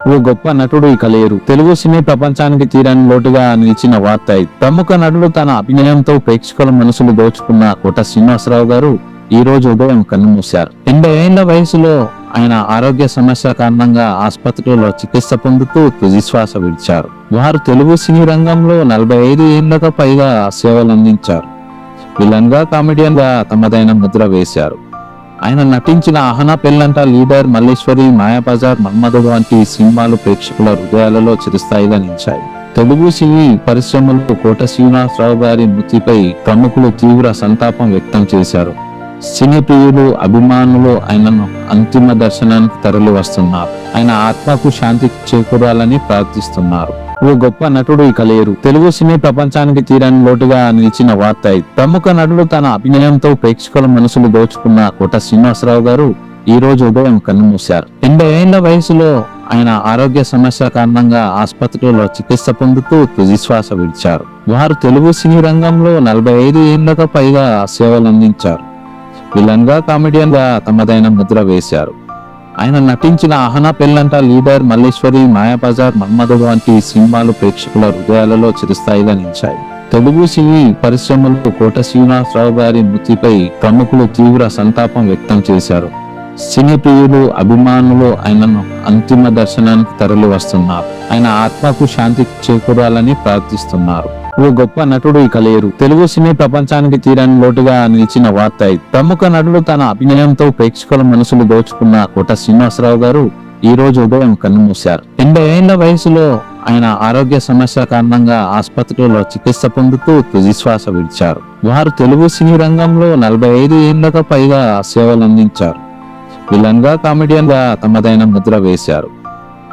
ఓ గొప్ప నటుడు ఇక లేరు. తెలుగు సినీ ప్రపంచానికి తీరని లోటుగా నిలిచిన వార్త ఇది. ప్రముఖ నటుడు తన అభినయంతో ప్రేక్షకుల మనసులు దోచుకున్న కోట శ్రీనివాసరావు గారు ఈ రోజు ఉదయం కన్నుమూశారు. 80 ఏళ్ల వయసులో ఆయన ఆరోగ్య సమస్య కారణంగా ఆసుపత్రిలో చికిత్స పొందుతూ తుదిశ్వాస విడిచారు. వారు తెలుగు సినీ రంగంలో 45 ఏళ్లకు పైగా సేవలందించారు. విలన్ గా, కామెడియన్ గా తమదైన ముద్ర వేశారు. ఆయన నటించిన ఆహనా, పెళ్ళంట, లీడర్, మల్లేశ్వరి, మాయాబజార్, మన్మధుడు వంటి సినిమాలు ప్రేక్షకుల హృదయాలలో చిరస్థాయిగా నిలిచాయి. తెలుగు సినీ పరిశ్రమలో కోట శ్రీనివాసరావు గారి మృతిపై ప్రముఖులు తీవ్ర సంతాపం వ్యక్తం చేశారు. సినీ ప్రియులు, అభిమానులు ఆయనను అంతిమ దర్శనానికి తరలి వస్తున్నారు. ఆయన ఆత్మకు శాంతి చేకూరాలని ప్రార్థిస్తున్నారు. ఓ గొప్ప నటుడు ఇక లేరు. తెలుగు సినీ ప్రపంచానికి తీరని లోటుగా నిలిచిన వార్త ఇది. ప్రముఖ నటుడు తన అభినయంతో ప్రేక్షకుల మనసులు దోచుకున్న కోట శ్రీనివాసరావు గారు ఈ రోజు ఉదయం కన్నుమూశారు. 80 ఏళ్ల వయసులో ఆయన ఆరోగ్య సమస్య కారణంగా ఆసుపత్రిలో చికిత్స పొందుతూ తుదిశ్వాస విడిచారు. వారు తెలుగు సినీ రంగంలో 45 ఏళ్లకు పైగా సేవలందించారు. విలన్ గా, కామెడియన్ గా తమదైన ముద్ర వేశారు. ఆయన నటించిన ఆహనా, పెళ్ళంట, లీడర్, మల్లేశ్వరి, మాయాబజార్, మన్మధుడు వంటి సినిమాలు ప్రేక్షకుల హృదయాలలో చిరస్థాయిగా నిలిచాయి. తెలుగు సినీ పరిశ్రమలో కోట శ్రీనివాసరావు గారి మృతిపై ప్రముఖులు తీవ్ర సంతాపం వ్యక్తం చేశారు. సినీ ప్రియులు, అభిమానులు ఆయనను అంతిమ దర్శనానికి తరలి వస్తున్నారు. ఆయన ఆత్మకు శాంతి చేకూరాలని ప్రార్థిస్తున్నారు. ఓ గొప్ప నటుడు ఇక లేరు. తెలుగు సినీ ప్రపంచానికి తీరని లోటుగా నిలిచిన వార్త ఇది. ప్రముఖ నటుడు తన అభినయంతో ప్రేక్షకుల మనసులు దోచుకున్న కోట శ్రీనివాసరావు గారు ఈ రోజు ఉదయం కన్నుమూశారు. 80 ఏళ్ల వయసులో ఆయన ఆరోగ్య సమస్య కారణంగా ఆసుపత్రిలో చికిత్స పొందుతూ తుదిశ్వాస విడిచారు. వారు తెలుగు సినీ రంగంలో 45 ఏళ్లకు పైగా సేవలందించారు. విలన్ గా, కామెడియన్ గా తమదైన ముద్ర వేశారు.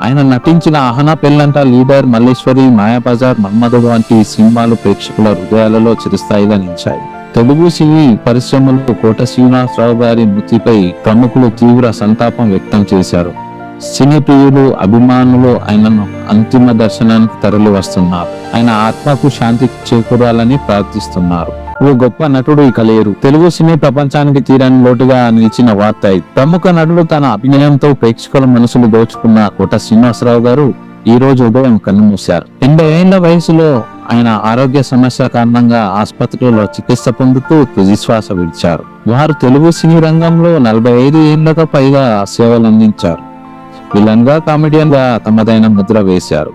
ఆయన నటించిన ఆహనా, పెళ్ళంట, లీడర్, మల్లేశ్వరి, మాయాబజార్, మన్మధుడు వంటి సినిమాలు ప్రేక్షకుల హృదయాలలో చిరస్థాయిగా నిలిచాయి. తెలుగు సినీ పరిశ్రమలో కోట శ్రీనివాసరావు గారి మృతిపై ప్రముఖులు తీవ్ర సంతాపం వ్యక్తం చేశారు. సినీ ప్రియులు, అభిమానులు ఆయనను అంతిమ దర్శనానికి తరలి వస్తున్నారు. ఆయన ఆత్మకు శాంతి చేకూరాలని ప్రార్థిస్తున్నారు. ఓ గొప్ప నటుడు ఇక లేరు. తెలుగు సినీ ప్రపంచానికి తీరని లోటుగా నిలిచిన వార్త ఇది. ప్రముఖ నటుడు తన అభినయంతో ప్రేక్షకుల మనసులు దోచుకున్న కోట శ్రీనివాసరావు గారు ఈ రోజు ఉదయం కన్నుమూశారు. 80 ఏళ్ల వయసులో ఆయన ఆరోగ్య సమస్య కారణంగా ఆసుపత్రిలో చికిత్స పొందుతూ తుదిశ్వాస విడిచారు. వారు తెలుగు సినీ రంగంలో 45 ఏళ్లకు పైగా సేవలందించారు. విలన్ గా, కామెడియన్ గా తమదైన ముద్ర వేశారు.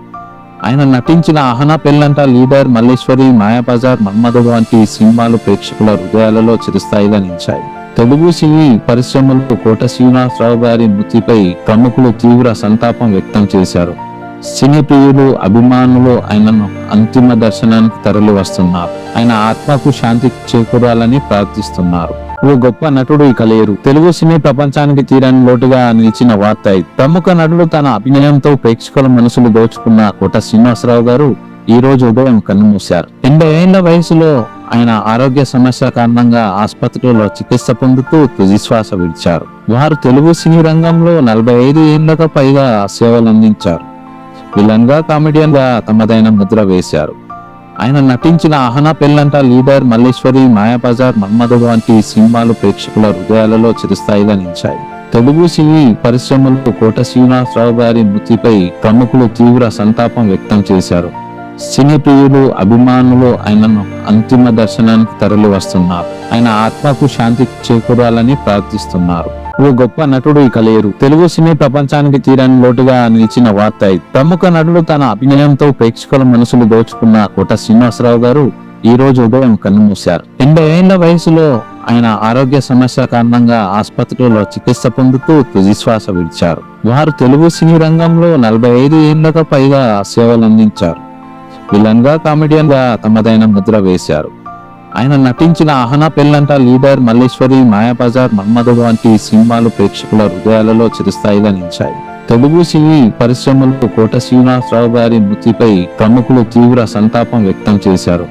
ఆయన నటించిన ఆహనా, పెళ్ళంట, లీడర్, మల్లేశ్వరి, మాయాబజార్, మన్మధుడు వంటి సినిమాలు ప్రేక్షకుల హృదయాలలో చిరస్థాయిగా నిలిచాయి. తెలుగు సినీ పరిశ్రమలో కోట శ్రీనివాసరావు గారి మృతిపై ప్రముఖులు తీవ్ర సంతాపం వ్యక్తం చేశారు. సినీ ప్రియులు, అభిమానులు ఆయనను అంతిమ దర్శనానికి తరలి వస్తున్నారు. ఆయన ఆత్మకు శాంతి చేకూరాలని ప్రార్థిస్తున్నారు. ఓ గొప్ప నటుడు ఇక లేరు. తెలుగు సినీ ప్రపంచానికి తీరని లోటుగా నిలిచిన వార్త ఇది. ప్రముఖ నటుడు తన అభినయంతో ప్రేక్షకుల మనసులు దోచుకున్న కోట శ్రీనివాసరావు గారు ఈ రోజు ఉదయం కన్నుమూశారు. 80 ఏళ్ల వయసులో ఆయన ఆరోగ్య సమస్య కారణంగా ఆసుపత్రిలో చికిత్స పొందుతూ తుదిశ్వాస విడిచారు. వారు తెలుగు సినీ రంగంలో 45 ఏళ్లకు పైగా సేవలందించారు. విలన్ గా, కామెడియన్ గా తమదైన ముద్ర వేశారు. ఆయన నటించిన ఆహనా, పెళ్ళంట, లీడర్, మల్లేశ్వరి, మాయాబజార్, మన్మధుడు వంటి సినిమాలు ప్రేక్షకుల హృదయాలలో చిరస్థాయిగా నిలిచాయి. తెలుగు సినీ పరిశ్రమలో కోట శ్రీనివాసరావు గారి మృతిపై ప్రముఖులు తీవ్ర సంతాపం వ్యక్తం చేశారు. సినీ ప్రియులు, అభిమానులు ఆయనను అంతిమ దర్శనానికి తరలి వస్తున్నారు. ఆయన ఆత్మకు శాంతి చేకూరాలని ప్రార్థిస్తున్నారు. ఓ గొప్ప నటుడు ఇక లేరు. తెలుగు సినీ ప్రపంచానికి తీరని లోటుగా నిలిచిన వార్త ఇది. ప్రముఖ నటుడు తన అభినయంతో ప్రేక్షకుల మనసులు దోచుకున్న కోట శ్రీనివాసరావు గారు ఈ రోజు ఉదయం కన్నుమూశారు. 80 ఏళ్ల వయసులో ఆయన ఆరోగ్య సమస్య కారణంగా ఆసుపత్రిలో చికిత్స పొందుతూ తుదిశ్వాస విడిచారు. వారు తెలుగు సినీ రంగంలో 45 ఏళ్లకు పైగా సేవలందించారు. విలన్ గా, కామెడియన్ గా తమదైన ముద్ర వేశారు. ఆయన నటించిన ఆహనా, పెళ్ళంట, లీడర్, మల్లేశ్వరి, మాయాబజార్, మన్మధుడు వంటి సినిమాలు ప్రేక్షకుల హృదయాలలో చిరస్థాయిగా నిలిచాయి. తెలుగు సినీ పరిశ్రమలో కోట శ్రీనివాసరావు గారి మృతిపై ప్రముఖులు తీవ్ర సంతాపం వ్యక్తం చేశారు.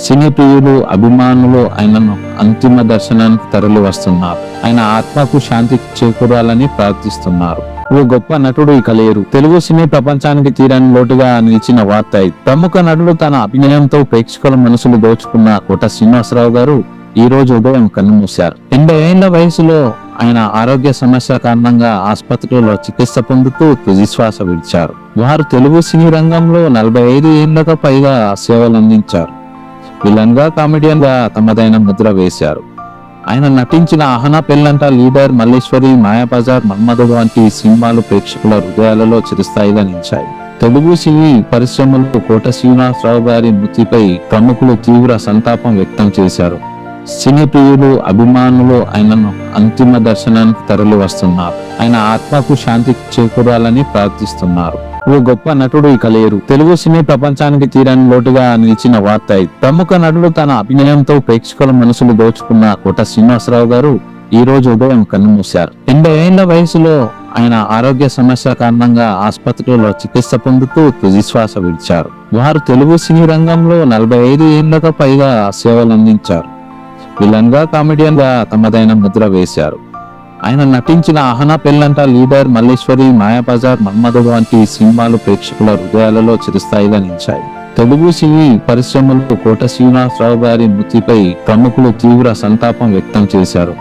సినీ ప్రియులు, అభిమానులు ఆయనను అంతిమ దర్శనానికి తరలి వస్తున్నారు. ఆయన ఆత్మకు శాంతి చేకూరాలని ప్రార్థిస్తున్నారు. ఓ గొప్ప నటుడు ఇక లేరు. తెలుగు సినీ ప్రపంచానికి తీరని లోటుగా నిలిచిన వార్త ఇది. ప్రముఖ నటుడు తన అభినయంతో ప్రేక్షకుల మనసులు దోచుకున్న కోట శ్రీనివాసరావు గారు ఈ రోజు ఉదయం కన్నుమూశారు. 80 ఏళ్ల వయసులో ఆయన ఆరోగ్య సమస్య కారణంగా ఆసుపత్రిలో చికిత్స పొందుతూ తుది శ్వాస విడిచారు. వారు తెలుగు సినీ రంగంలో 45 ఏళ్లకు పైగా సేవలు అందించారు. విలన్ గా, కామెడియన్ గా తమదైన ముద్ర వేశారు. ఆయన నటించిన ఆహనా, పెళ్ళంట, లీడర్, మల్లేశ్వరి, మాయాబజార్, మన్మధుడు వంటి సినిమాలు ప్రేక్షకుల హృదయాలలో చిరస్థాయిగా నిలిచాయి. తెలుగు సినీ పరిశ్రమలో కోట శ్రీనివాసరావు గారి మృతిపై ప్రముఖులు తీవ్ర సంతాపం వ్యక్తం చేశారు. సినీ ప్రియులు, అభిమానులు ఆయనను అంతిమ దర్శనానికి తరలి వస్తున్నారు. ఆయన ఆత్మకు శాంతి చేకూరాలని ప్రార్థిస్తున్నారు. ఓ గొప్ప నటుడు ఇక లేరు. తెలుగు సినీ ప్రపంచానికి తీరని లోటుగా నిలిచిన వార్త ఇది. ప్రముఖ నటుడు తన అభినయంతో ప్రేక్షకుల మనసులు దోచుకున్న కోట శ్రీనివాసరావు గారు ఈ రోజు ఉదయం కన్నుమూశారు. 80 ఏళ్ల వయసులో ఆయన ఆరోగ్య సమస్య కారణంగా ఆసుపత్రిలో చికిత్స పొందుతూ తుది శ్వాస విడిచారు. వారు తెలుగు సినీ రంగంలో 45 ఏళ్లకు పైగా సేవలు అందించారు. విలన్ గా, కామెడియన్ గా తమదైన ముద్ర వేశారు. ఆయన నటించిన ఆహనా, పెళ్ళంట, లీడర్, మల్లేశ్వరి, మాయాబజార్, మన్మధుడు వంటి సినిమాలు ప్రేక్షకుల హృదయాలలో చిరస్థాయిగా నిలిచాయి. తెలుగు సినీ పరిశ్రమలో కోట శ్రీనివాసరావు గారి మృతిపై ప్రముఖులు తీవ్ర సంతాపం వ్యక్తం చేశారు.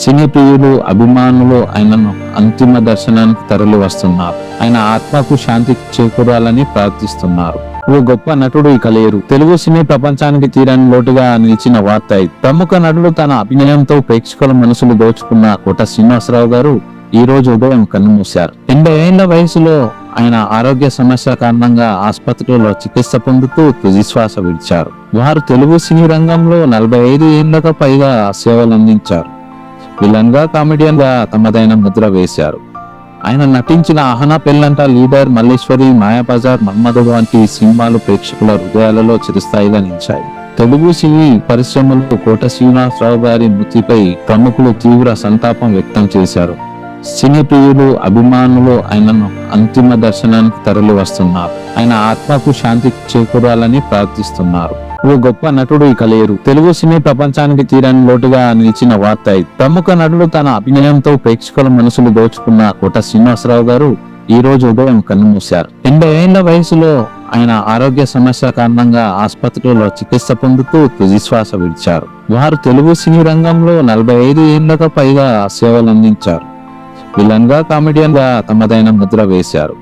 సినీ ప్రియులు, అభిమానులు ఆయనను అంతిమ దర్శనానికి తరలి వస్తున్నారు. ఆయన ఆత్మకు శాంతి చేకూరాలని ప్రార్థిస్తున్నారు. ఓ గొప్ప నటుడు ఇక లేరు. తెలుగు సినీ ప్రపంచానికి తీరని లోటుగా నిలిచిన వార్త ఇది. ప్రముఖ నటుడు తన అభినయంతో ప్రేక్షకుల మనసులు దోచుకున్న కోట శ్రీనివాసరావు గారు ఈ రోజు ఉదయం కన్నుమూశారు. 80 ఏళ్ల వయసులో ఆయన ఆరోగ్య సమస్య కారణంగా ఆసుపత్రిలో చికిత్స పొందుతూ తుది శ్వాస విడిచారు. వారు తెలుగు సినీ రంగంలో 45 ఏళ్లకు పైగా సేవలు అందించారు. విలన్ గా, కామెడియన్ గా తమదైన ముద్ర వేశారు. ఆయన నటించిన ఆహనా, పెళ్ళంట, లీడర్, మల్లేశ్వరి, మాయాబజార్, మన్మధుడు వంటి సినిమాలు ప్రేక్షకుల హృదయాలలో చిరస్థాయిగా నిలిచాయి. తెలుగు సినీ పరిశ్రమలో కోట శ్రీనివాసరావు గారి మృతిపై ప్రముఖులు తీవ్ర సంతాపం వ్యక్తం చేశారు. సినీ ప్రియులు, అభిమానులు ఆయనను అంతిమ దర్శనానికి తరలి వస్తున్నారు. ఆయన ఆత్మకు శాంతి చేకూరాలని ప్రార్థిస్తున్నారు. ఓ గొప్ప నటుడు ఇక లేరు. తెలుగు సినీ ప్రపంచానికి తీరని లోటుగా నిలిచిన వార్త ఇది. ప్రముఖ నటుడు తన అభినయంతో ప్రేక్షకుల మనసులు దోచుకున్న కోట శ్రీనివాసరావు గారు ఈ రోజు ఉదయం కన్నుమూశారు. 80 ఏళ్ల వయసులో ఆయన ఆరోగ్య సమస్య కారణంగా ఆసుపత్రిలో చికిత్స పొందుతూ తుది శ్వాస విడిచారు. వారు తెలుగు సినీ రంగంలో 45 ఏళ్లకు పైగా సేవలు అందించారు. విలన్ గా, కామెడియన్ గా తమదైన ముద్ర వేశారు.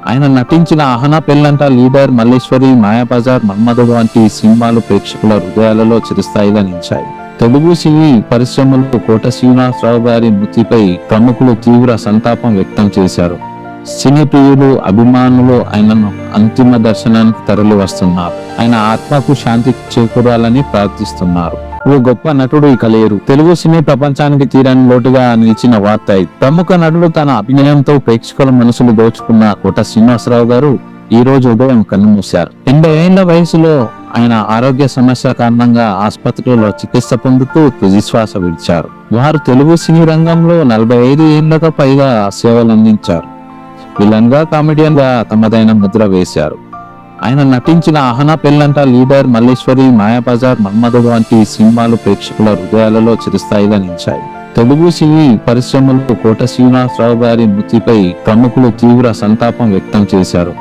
ఆయన నటించిన ఆహనా, పెళ్ళంట, లీడర్, మల్లేశ్వరి, మాయాబజార్, మన్మధుడు వంటి సినిమాలు ప్రేక్షకుల హృదయాలలో చిరస్థాయిగా నిలిచాయి. తెలుగు సినీ పరిశ్రమలో కోట శ్రీనివాసరావు గారి మృతిపై ప్రముఖులు తీవ్ర సంతాపం వ్యక్తం చేశారు. సినీ ప్రియులు, అభిమానులు ఆయనను అంతిమ దర్శనానికి తరలి వస్తున్నారు. ఆయన ఆత్మకు శాంతి చేకూరాలని ప్రార్థిస్తున్నారు. ఓ గొప్ప నటుడు ఇక లేరు. తెలుగు సినీ ప్రపంచానికి తీరని లోటుగా నిలిచిన వార్త ఇది. ప్రముఖ నటుడు తన అభినయంతో ప్రేక్షకుల మనసులు దోచుకున్న కోట శ్రీనివాసరావు గారు ఈ రోజు ఉదయం కన్నుమూశారు. 80 ఏళ్ల వయసులో ఆయన ఆరోగ్య సమస్య కారణంగా ఆసుపత్రిలో చికిత్స పొందుతూ తుది శ్వాస విడిచారు. వారు తెలుగు సినీ రంగంలో 45 ఏళ్లకు పైగా సేవలు అందించారు. విలన్ గా, కామెడియన్ గా తమదైన ముద్ర వేశారు. ఆయన నటించిన ఆహనా, పెళ్ళంట, లీడర్, మల్లేశ్వరి, మాయాబజార్, మన్మధుడు వంటి సినిమాలు ప్రేక్షకుల హృదయాలలో చిరస్థాయిగా నిలిచాయి. తెలుగు సినీ పరిశ్రమలో కోట శ్రీనివాసరావు గారి మృతిపై ప్రముఖులు తీవ్ర సంతాపం వ్యక్తం చేశారు.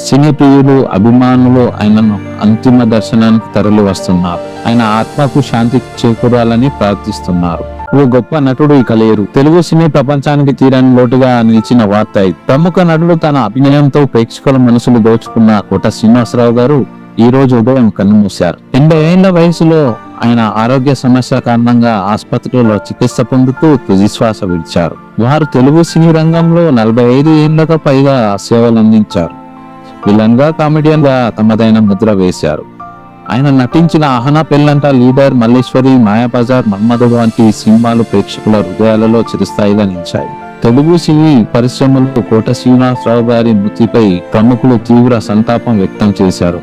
సినీ ప్రియులు, అభిమానులు ఆయనను అంతిమ దర్శనానికి తరలి వస్తున్నారు. ఆయన ఆత్మకు శాంతి చేకూరాలని ప్రార్థిస్తున్నారు. ఓ గొప్ప నటుడు ఇక లేరు. తెలుగు సినీ ప్రపంచానికి తీరని లోటుగా నిలిచిన వార్త ఇది. ప్రముఖ నటుడు తన అభినయంతో ప్రేక్షకుల మనసులు దోచుకున్న కోట శ్రీనివాసరావు గారు ఈ రోజు ఉదయం కన్నుమూశారు. 80 ఏళ్ల వయసులో ఆయన ఆరోగ్య సమస్య కారణంగా ఆసుపత్రిలో చికిత్స పొందుతూ తుది శ్వాస విడిచారు. వారు తెలుగు సినీ రంగంలో 45 ఏళ్లకు పైగా సేవలు అందించారు. విలన్ గా, కామెడియన్ గా తమదైన ముద్ర వేశారు. ఆయన నటించిన ఆహనా, పెళ్ళంట, లీడర్, మల్లేశ్వరి, మాయాబజార్, మన్మధుడు వంటి సినిమాలు ప్రేక్షకుల హృదయాలలో చిరస్థాయిగా నిలిచాయి. తెలుగు సినీ పరిశ్రమలో కోట శ్రీనివాసరావు గారి మృతిపై ప్రముఖులు తీవ్ర సంతాపం వ్యక్తం చేశారు.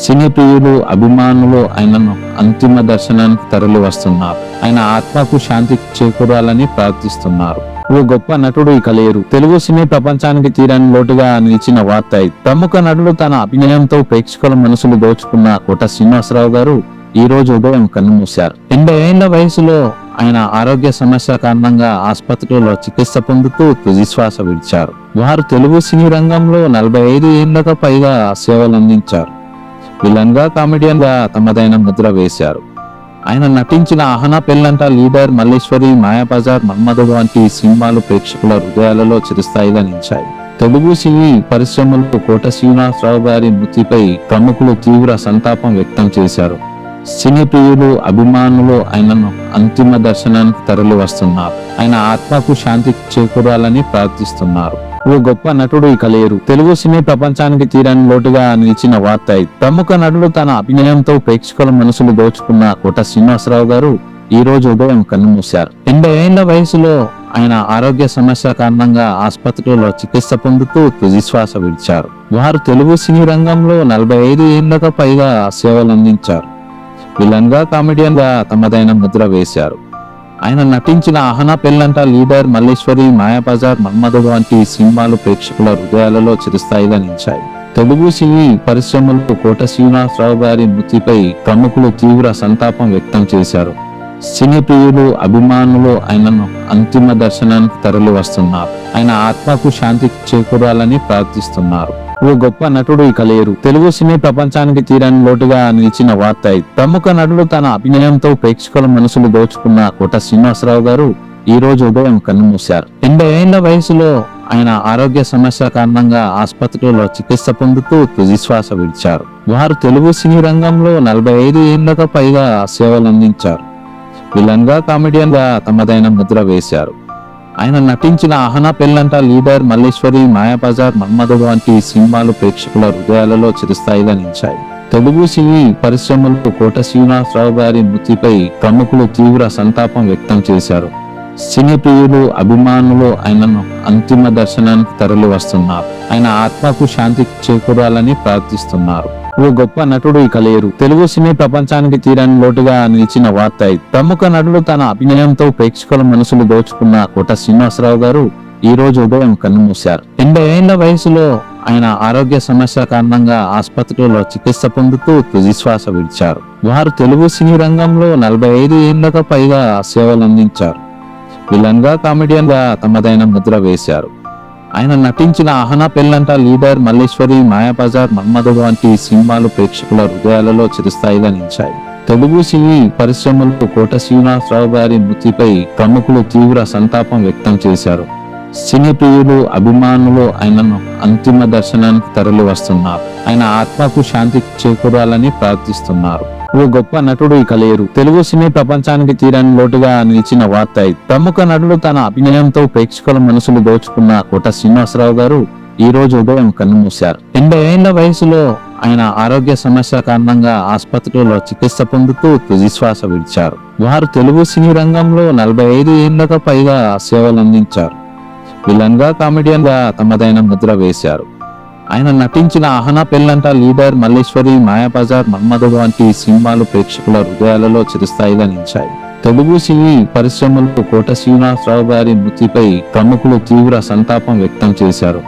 సినీ ప్రియులు, అభిమానులు ఆయనను అంతిమ దర్శనానికి తరలి వస్తున్నారు. ఆయన ఆత్మకు శాంతి చేకూరాలని ప్రార్థిస్తున్నారు. ఓ గొప్ప నటుడు ఇక లేరు. తెలుగు సినీ ప్రపంచానికి తీరని లోటుగా నిలిచిన వార్త ఇది. ప్రముఖ నటుడు తన అభినయంతో ప్రేక్షకుల మనసులు దోచుకున్న కోట శ్రీనివాసరావు గారు ఈ రోజు ఉదయం కన్నుమూశారు. 80 ఏళ్ల వయసులో ఆయన ఆరోగ్య సమస్య కారణంగా ఆసుపత్రిలో చికిత్స పొందుతూ తుది శ్వాస విడిచారు. వారు తెలుగు సినీ రంగంలో 45 ఏళ్లకు పైగా సేవలు అందించారు. విలన్ గా, కామెడియన్ గా తమదైన ముద్ర వేశారు. ఆయన నటించిన ఆహనా పెళ్ళంట, లీడర్, మల్లేశ్వరి, మాయాబజార్, మన్మధుడు వంటి సినిమాలు ప్రేక్షకుల హృదయాలలో చిరస్థాయిగా నిలిచాయి. తెలుగు సినీ పరిశ్రమలో కోట శ్రీనివాసరావు గారి మృతిపై ప్రముఖులు తీవ్ర సంతాపం వ్యక్తం చేశారు. సినీ ప్రియులు, అభిమానులు ఆయనను అంతిమ దర్శనానికి తరలి వస్తున్నారు. ఆయన ఆత్మకు శాంతి చేకూరాలని ప్రార్థిస్తున్నారు. ఓ గొప్ప నటుడు ఇక లేరు. తెలుగు సినీ ప్రపంచానికి తీరని లోటుగా నిలిచిన వార్త ఇది. ప్రముఖ నటుడు తన అభినయంతో ప్రేక్షకుల మనసులు దోచుకున్న కోట శ్రీనివాసరావు గారు ఈ రోజు ఉదయం కన్నుమూశారు. 80 ఏళ్ల వయసులో ఆయన ఆరోగ్య సమస్య కారణంగా ఆసుపత్రిలో చికిత్స పొందుతూ తుదిశ్వాస విడిచారు. వారు తెలుగు సినీ రంగంలో 45 ఏళ్లకు పైగా సేవలందించారు. విలన్ గా, కామెడియన్ గా తమదైన ముద్ర వేశారు. ఆయన నటించిన ఆహనా పెళ్ళంట, లీడర్, మల్లేశ్వరి, మాయాబజార్, మన్మధుడు వంటి సినిమాలు ప్రేక్షకుల హృదయాలలో చిరస్థాయిగా నిలిచాయి. తెలుగు సినీ పరిశ్రమలో కోట శ్రీనివాసరావు గారి మృతిపై ప్రముఖులు తీవ్ర సంతాపం వ్యక్తం చేశారు. సినీ ప్రియులు, అభిమానులు ఆయనను అంతిమ దర్శనానికి తరలి వస్తున్నారు. ఆయన ఆత్మకు శాంతి చేకూరాలని ప్రార్థిస్తున్నారు. ఓ గొప్ప నటుడు ఇక లేరు. తెలుగు సినీ ప్రపంచానికి తీరని లోటుగా నిలిచిన వార్త ఇది. ప్రముఖ నటుడు తన అభినయంతో ప్రేక్షకుల మనసులు దోచుకున్న కోట శ్రీనివాసరావు గారు ఈ రోజు ఉదయం కన్నుమూశారు. 80 ఏళ్ల వయసులో ఆయన ఆరోగ్య సమస్య కారణంగా ఆసుపత్రిలో చికిత్స పొందుతూ తుదిశ్వాస విడిచారు. వారు తెలుగు సినీ రంగంలో 45 ఏళ్లకు పైగా సేవలందించారు. విలన్ గా, కామెడియన్ గా తమదైన ముద్ర వేశారు. ఆయన నటించిన ఆహనా పెళ్ళంట, లీడర్, మల్లేశ్వరి, మాయాబజార్, మన్మధుడు వంటి సినిమాలు ప్రేక్షకుల హృదయాలలో చిరస్థాయిగా నిలిచాయి. తెలుగు సినీ పరిశ్రమలో కోట శ్రీనివాసరావు గారి మృతిపై ప్రముఖులు తీవ్ర సంతాపం వ్యక్తం చేశారు. సినీ ప్రియులు, అభిమానులు ఆయనను అంతిమ దర్శనానికి తరలి వస్తున్నారు. ఆయన ఆత్మకు శాంతి చేకూరాలని ప్రార్థిస్తున్నారు. ఓ గొప్ప నటుడు ఇక లేరు. తెలుగు సినీ ప్రపంచానికి తీరని లోటుగా నిలిచిన వార్త ఇది. ప్రముఖ నటుడు తన అభినయంతో ప్రేక్షకుల మనసులు దోచుకున్న కోట శ్రీనివాసరావు గారు ఈ రోజు ఉదయం కన్నుమూశారు. 80 ఏళ్ల వయసులో ఆయన ఆరోగ్య సమస్య కారణంగా ఆసుపత్రిలో చికిత్స పొందుతూ తుదిశ్వాస విడిచారు. వారు తెలుగు సినీ రంగంలో 45 ఏళ్లకు పైగా సేవలందించారు. విలన్ గా, కామెడియన్ గా తమదైన ముద్ర వేశారు. ఆయన నటించిన ఆహనా పెళ్ళంట, లీడర్, మల్లేశ్వరి, మాయాబజార్, మన్మధుడు వంటి సినిమాలు ప్రేక్షకుల హృదయాలలో చిరస్థాయిగా నిలిచాయి. తెలుగు సినీ పరిశ్రమలో కోట శ్రీనివాసరావు గారి మృతిపై ప్రముఖులు తీవ్ర సంతాపం వ్యక్తం చేశారు. సినీ ప్రియులు, అభిమానులు ఆయనను అంతిమ దర్శనానికి తరలి వస్తున్నారు. ఆయన ఆత్మకు శాంతి చేకూరాలని ప్రార్థిస్తున్నారు. ఓ గొప్ప నటుడు ఇక లేరు. తెలుగు సినీ ప్రపంచానికి తీరని లోటుగా నిలిచిన వార్త ఇది. ప్రముఖ నటుడు తన అభినయంతో ప్రేక్షకుల మనసులు దోచుకున్న కోట శ్రీనివాసరావు గారు ఈ రోజు ఉదయం కన్నుమూశారు. 80 ఏళ్ల వయసులో ఆయన ఆరోగ్య సమస్య కారణంగా ఆసుపత్రిలో చికిత్స పొందుతూ తుదిశ్వాస విడిచారు. వారు తెలుగు సినీ రంగంలో 45 ఏళ్లకు పైగా సేవలందించారు. విలన్ గా, కామెడియన్ గా తమదైన ముద్ర వేశారు. ఆయన నటించిన ఆహనా పెళ్ళంట, లీడర్, మల్లేశ్వరి, మాయాబజార్, మన్మధుడు వంటి సినిమాలు ప్రేక్షకుల హృదయాలలో చిరస్థాయిగా నిలిచాయి. తెలుగు సినీ పరిశ్రమలో కోట శ్రీనివాసరావు గారి మృతిపై ప్రముఖులు తీవ్ర సంతాపం వ్యక్తం చేశారు.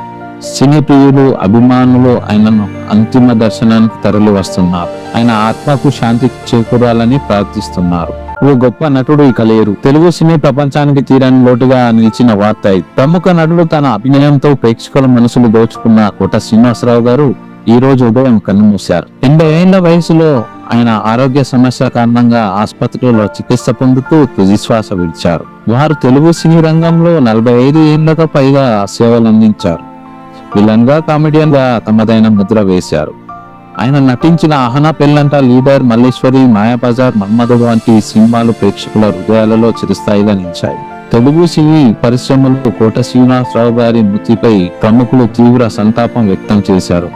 సినీ ప్రియులు, అభిమానులు ఆయనను అంతిమ దర్శనానికి తరలి వస్తున్నారు. ఆయన ఆత్మకు శాంతి చేకూరాలని ప్రార్థిస్తున్నారు. ఓ గొప్ప నటుడు ఇక లేరు. తెలుగు సినీ ప్రపంచానికి తీరని లోటుగా నిలిచిన వార్త ఇది. ప్రముఖ నటుడు తన అభినయంతో ప్రేక్షకుల మనసులు దోచుకున్న కోట శ్రీనివాసరావు గారు ఈ రోజు ఉదయం కన్నుమూశారు. 80 ఏళ్ల వయసులో ఆయన ఆరోగ్య సమస్య కారణంగా ఆసుపత్రిలో చికిత్స పొందుతూ తుదిశ్వాస విడిచారు. వారు తెలుగు సినీ రంగంలో 45 ఏళ్లకు పైగా సేవలందించారు. విలన్ గా, కామెడియన్ గా తమదైన ముద్ర వేశారు. ఆయన నటించిన ఆహనా పెళ్ళంట, లీడర్, మల్లేశ్వరి, మాయాబజార్, మన్మధుడు వంటి సినిమాలు ప్రేక్షకుల హృదయాలలో చిరస్థాయిగా నిలిచాయి. తెలుగు సినీ పరిశ్రమలో కోట శ్రీనివాసరావు గారి మృతిపై ప్రముఖులు తీవ్ర సంతాపం వ్యక్తం చేశారు.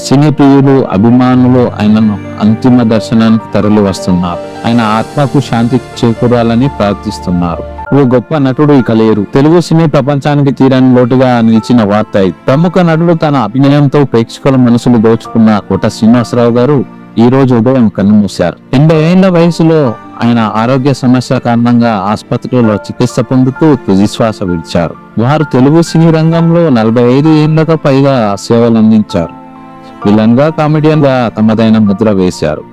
సినీ ప్రియులు, అభిమానులు ఆయనను అంతిమ దర్శనానికి తరలి వస్తున్నారు. ఆయన ఆత్మకు శాంతి చేకూరాలని ప్రార్థిస్తున్నారు. ఓ గొప్ప నటుడు ఇక లేరు. తెలుగు సినీ ప్రపంచానికి తీరని లోటుగా నిలిచిన వార్త ఇది. ప్రముఖ నటుడు తన అభినయంతో ప్రేక్షకుల మనసులు దోచుకున్న కోట శ్రీనివాసరావు గారు ఈ రోజు ఉదయం కన్నుమూశారు. 80 ఏళ్ల వయసులో ఆయన ఆరోగ్య సమస్య కారణంగా ఆసుపత్రిలో చికిత్స పొందుతూ తుదిశ్వాస విడిచారు. వారు తెలుగు సినీ రంగంలో 45 ఏళ్లకు పైగా సేవలందించారు. విలన్ గా, కామెడియన్ గా తమదైన ముద్ర వేశారు.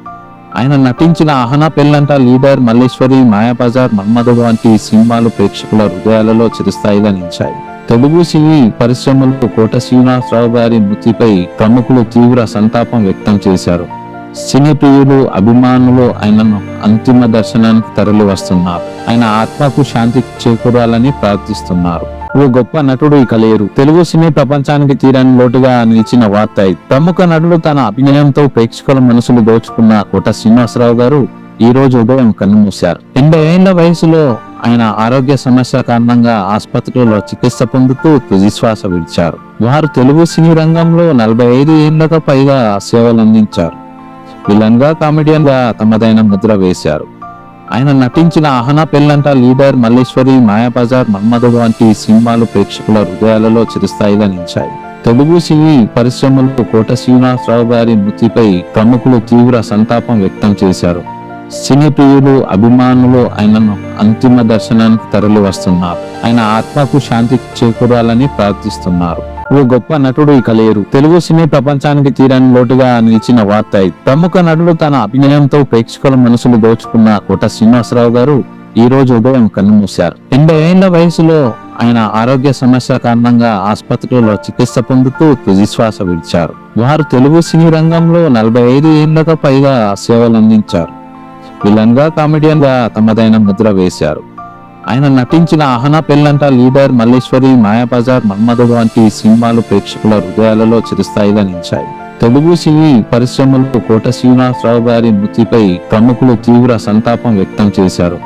ఆయన నటించిన ఆహనా పెళ్ళంట, లీడర్, మల్లేశ్వరి, మాయాబజార్, మన్మధుడు వంటి సినిమాలు ప్రేక్షకుల హృదయాలలో చిరస్థాయిగా నిలిచాయి. తెలుగు సినీ పరిశ్రమలో కోట శ్రీనివాసరావు గారి మృతిపై ప్రముఖులు తీవ్ర సంతాపం వ్యక్తం చేశారు. సినీ ప్రియులు అభిమానులు ఆయనను అంతిమ దర్శనానికి తరలి వస్తున్నారు. ఆయన ఆత్మకు శాంతి చేకూరాలని ప్రార్థిస్తున్నారు. ఓ గొప్ప నటుడు ఇక లేరు. తెలుగు సినీ ప్రపంచానికి తీరని లోటుగా నిలిచిన వార్త ఇది. ప్రముఖ నటుడు తన అభినయంతో ప్రేక్షకుల మనసులు దోచుకున్న కోట శ్రీనివాసరావు గారు ఈ రోజు ఉదయం కన్నుమూశారు. 80 ఏళ్ల వయసులో ఆయన ఆరోగ్య సమస్య కారణంగా ఆసుపత్రిలో చికిత్స పొందుతూ తుదిశ్వాస విడిచారు. వారు తెలుగు సినీ రంగంలో 45 ఏళ్లకు పైగా సేవలందించారు. విలన్ గా, కామెడియన్ గా తమదైన ముద్ర వేశారు. ఆయన నటించిన ఆహనా, పెళ్ళంట, లీడర్, మల్లేశ్వరి, మాయాబజార్, మన్మధుడు వంటి సినిమాలు ప్రేక్షకుల హృదయాలలో చిరస్థాయిగా నిలిచాయి. తెలుగు సినీ పరిశ్రమలో కోట శ్రీనివాసరావు గారి మృతిపై ప్రముఖులు తీవ్ర సంతాపం వ్యక్తం చేశారు. సినీ ప్రియులు అభిమానులు ఆయనను అంతిమ దర్శనానికి తరలి వస్తున్నారు. ఆయన ఆత్మకు శాంతి చేకూరాలని ప్రార్థిస్తున్నారు. ఓ గొప్ప నటుడు ఇక లేరు. తెలుగు సినీ ప్రపంచానికి తీరని లోటుగా నిలిచిన వార్త ఇది. ప్రముఖ నటుడు తన అభినయంతో ప్రేక్షకుల మనసులు దోచుకున్న కోట శ్రీనివాసరావు గారు ఈ రోజు ఉదయం కన్నుమూశారు. 80 ఏళ్ల వయసులో ఆయన ఆరోగ్య సమస్య కారణంగా ఆసుపత్రిలో చికిత్స పొందుతూ తుదిశ్వాస విడిచారు. వారు తెలుగు సినీ రంగంలో 45 ఏళ్లకు పైగా సేవలందించారు. విలన్ గా, కామెడియన్ గా తమదైన ముద్ర వేశారు. ఆయన నటించిన ఆహనా, పెళ్ళంట, లీడర్, మల్లేశ్వరి, మాయాబజార్, మన్మధుడు వంటి సినిమాలు ప్రేక్షకుల హృదయాలలో చిరస్థాయిగా నిలిచాయి. తెలుగు సినీ పరిశ్రమలో కోట శ్రీనివాసరావు గారి మృతిపై ప్రముఖులు తీవ్ర సంతాపం వ్యక్తం చేశారు.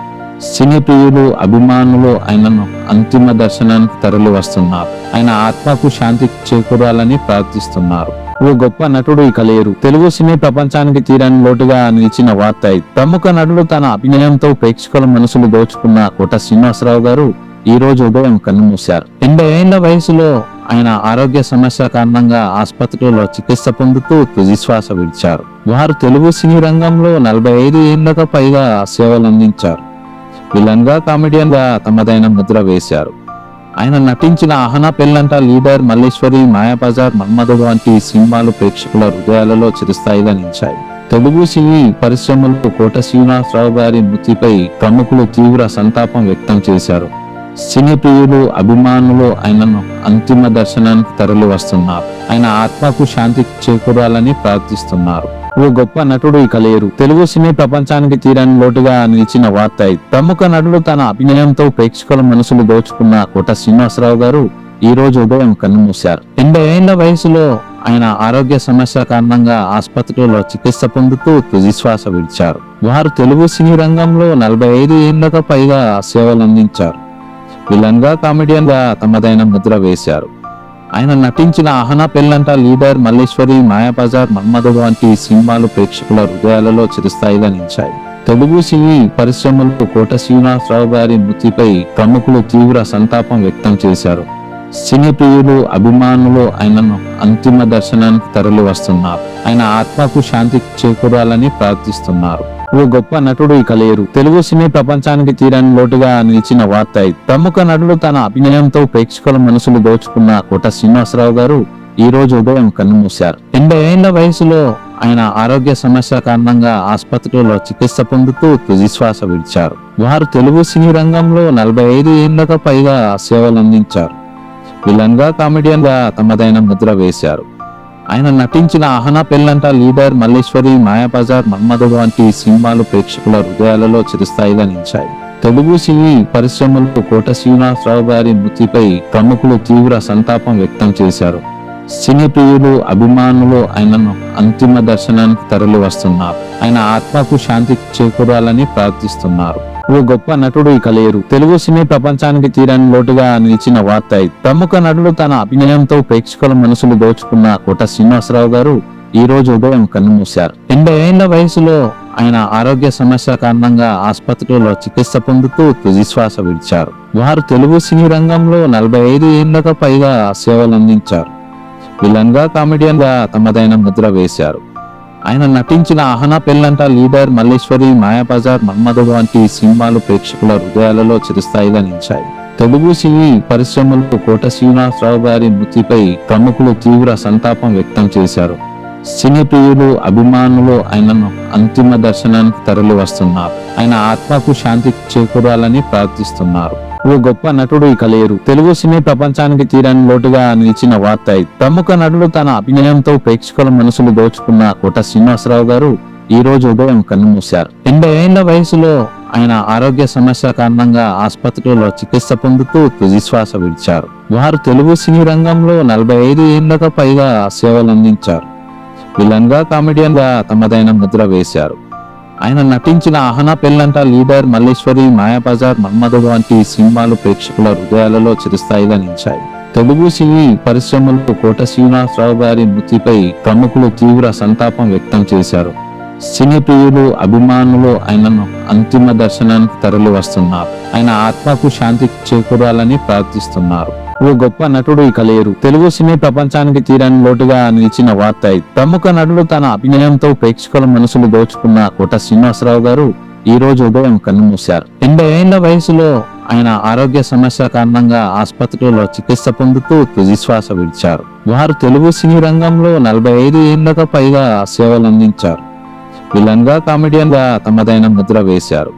సినీ ప్రియులు అభిమానులు ఆయనను అంతిమ దర్శనానికి తరలి వస్తున్నారు. ఆయన ఆత్మకు శాంతి చేకూరాలని ప్రార్థిస్తున్నారు. ఓ గొప్ప నటుడు ఇక లేరు. తెలుగు సినీ ప్రపంచానికి తీరని లోటుగా నిలిచిన వార్త ఇది. ప్రముఖ నటుడు తన అభినయంతో ప్రేక్షకుల మనసులు దోచుకున్న కోట శ్రీనివాసరావు గారు ఈ రోజు ఉదయం కన్నుమూశారు. 80 ఏళ్ల వయసులో ఆయన ఆరోగ్య సమస్య కారణంగా ఆసుపత్రిలో చికిత్స పొందుతూ తుదిశ్వాస విడిచారు. వారు తెలుగు సినీ రంగంలో 45 ఏళ్లకు పైగా సేవలందించారు. విలన్ గా, కామెడియన్ గా తమదైన ముద్ర వేశారు. ఆయన నటించిన ఆహనా, పెళ్ళంట, లీడర్, మల్లేశ్వరి, మాయాబజార్, మన్మధుడు వంటి సినిమాలు ప్రేక్షకుల హృదయాలలో చిరస్థాయిగా నిలిచాయి. తెలుగు సినీ పరిశ్రమలో కోట శ్రీనివాసరావు గారి మృతిపై ప్రముఖులు తీవ్ర సంతాపం వ్యక్తం చేశారు. సినీ ప్రియులు అభిమానులు ఆయనను అంతిమ దర్శనానికి తరలి వస్తున్నారు. ఆయన ఆత్మకు శాంతి చేకూరాలని ప్రార్థిస్తున్నారు. ఓ గొప్ప నటుడు ఇక లేరు. తెలుగు సినీ ప్రపంచానికి తీరని లోటుగా నిలిచిన వార్త ఇది. ప్రముఖ నటుడు తన అభినయంతో ప్రేక్షకుల మనసులు దోచుకున్న కోట శ్రీనివాసరావు గారు ఈ రోజు ఉదయం కన్నుమూశారు. 80 ఏళ్ల వయసులో ఆయన ఆరోగ్య సమస్య కారణంగా ఆసుపత్రిలో చికిత్స పొందుతూ తుదిశ్వాస విడిచారు. వారు తెలుగు సినీ రంగంలో 45 ఏళ్లకు పైగా సేవలందించారు. విలన్ గా, కామెడియన్ గా తమదైన ముద్ర వేశారు. ఆయన నటించిన ఆహనా, పెళ్ళంట, లీడర్, మల్లేశ్వరి, మాయాబజార్, మన్మధుడు వంటి సినిమాలు ప్రేక్షకుల హృదయాలలో చిరస్థాయిగా నిలిచాయి. తెలుగు సినీ పరిశ్రమలో కోట శ్రీనివాసరావు గారి మృతిపై ప్రముఖులు తీవ్ర సంతాపం వ్యక్తం చేశారు. సినీ ప్రియులు అభిమానులు ఆయనను అంతిమ దర్శనానికి తరలి వస్తున్నారు. ఆయన ఆత్మకు శాంతి చేకూరాలని ప్రార్థిస్తున్నారు. ఓ గొప్ప నటుడు ఇక లేరు. తెలుగు సినీ ప్రపంచానికి తీరని లోటుగా నిలిచిన వార్త ఇది. ప్రముఖ నటుడు తన అభినయంతో ప్రేక్షకుల మనసులు దోచుకున్న కోట శ్రీనివాసరావు గారు ఈ రోజు ఉదయం కన్నుమూశారు. 80 ఏళ్ల వయసులో ఆయన ఆరోగ్య సమస్య కారణంగా ఆసుపత్రిలో చికిత్స పొందుతూ తుదిశ్వాస విడిచారు. వారు తెలుగు సినీ రంగంలో 45 ఏళ్లకు పైగా సేవలందించారు. విలన్ గా, కామెడియన్ గా తమదైన ముద్ర వేశారు. ఆయన నటించిన ఆహనా, పెళ్ళంట, లీడర్, మల్లేశ్వరి, మాయాబజార్, మన్మధుడు వంటి సినిమాలు ప్రేక్షకుల హృదయాలలో చిరస్థాయిగా నిలిచాయి. తెలుగు సినీ పరిశ్రమలో కోట శ్రీనివాసరావు గారి మృతిపై ప్రముఖులు తీవ్ర సంతాపం వ్యక్తం చేశారు. సినీ ప్రియులు అభిమానులు ఆయనను అంతిమ దర్శనానికి తరలి వస్తున్నారు. ఆయన ఆత్మకు శాంతి చేకూరాలని ప్రార్థిస్తున్నారు. ఓ గొప్ప నటుడు ఇక లేరు. తెలుగు సినీ ప్రపంచానికి తీరని లోటుగా నిలిచిన వార్త ఇది. ప్రముఖ నటుడు తన అభినయంతో ప్రేక్షకుల మనసులు దోచుకున్న కోట శ్రీనివాసరావు గారు ఈ రోజు ఉదయం కన్నుమూశారు. 80 ఏళ్ల వయసులో ఆయన ఆరోగ్య సమస్య కారణంగా ఆసుపత్రిలో చికిత్స పొందుతూ తుదిశ్వాస విడిచారు. వారు తెలుగు సినీ రంగంలో 45 ఏళ్లకు పైగా సేవలందించారు. విలన్ గా, కామెడియన్ గా తమదైన ముద్ర వేశారు. ఆయన నటించిన ఆహనా, పెళ్ళంట, లీడర్, మల్లేశ్వరి, మాయాబజార్, మన్మధుడు వంటి సినిమాలు ప్రేక్షకుల హృదయాలలో చిరస్థాయిగా నిలిచాయి. తెలుగు సినీ పరిశ్రమలో కోట శ్రీనివాసరావు గారి మృతిపై ప్రముఖులు తీవ్ర సంతాపం వ్యక్తం చేశారు. సినీ ప్రియులు అభిమానులు ఆయనను అంతిమ దర్శనానికి తరలి వస్తున్నారు. ఆయన ఆత్మకు శాంతి చేకూరాలని ప్రార్థిస్తున్నారు. ఓ గొప్ప నటుడు ఇక లేరు. తెలుగు సినీ ప్రపంచానికి తీరని లోటుగా నిలిచిన వార్త ఇది. ప్రముఖ నటుడు తన అభినయంతో ప్రేక్షకుల మనసులు దోచుకున్న కోట శ్రీనివాసరావు గారు ఈ రోజు ఉదయం కన్నుమూశారు. 80 ఏళ్ల వయసులో ఆయన ఆరోగ్య సమస్య కారణంగా ఆసుపత్రిలో చికిత్స పొందుతూ తుదిశ్వాస విడిచారు. వారు తెలుగు సినీ రంగంలో 45 ఏళ్లకు పైగా సేవలందించారు. విలన్ గా, కామెడియన్ గా తమదైన ముద్ర వేశారు. ఆయన నటించిన ఆహనా, పెళ్ళంట, లీడర్, మల్లేశ్వరి, మాయాబజార్, మన్మధుడు వంటి సినిమాలు ప్రేక్షకుల హృదయాలలో చిరస్థాయిగా నిలిచాయి. తెలుగు సినీ పరిశ్రమలో కోట శ్రీనివాసరావు గారి మృతిపై ప్రముఖులు తీవ్ర సంతాపం వ్యక్తం చేశారు. సినీ ప్రియులు, అభిమానులు ఆయనను అంతిమ దర్శనానికి తరలి వస్తున్నారు. ఆయన ఆత్మకు శాంతి చేకూరాలని ప్రార్థిస్తున్నారు. ఓ గొప్ప నటుడు ఇక లేరు. తెలుగు సినీ ప్రపంచానికి తీరని లోటుగా నిలిచిన వార్త ఇది. ప్రముఖ నటుడు తన అభినయంతో ప్రేక్షకుల మనసులు దోచుకున్న కోట శ్రీనివాసరావు గారు ఈ రోజు ఉదయం కన్నుమూశారు. 80 ఏళ్ల వయసులో ఆయన ఆరోగ్య సమస్య కారణంగా ఆసుపత్రిలో చికిత్స పొందుతూ తుదిశ్వాస విడిచారు. వారు తెలుగు సినీ రంగంలో 45 ఏళ్లకు పైగా సేవలందించారు. విలన్ గా, కామెడియన్ గా తమదైన ముద్ర వేశారు.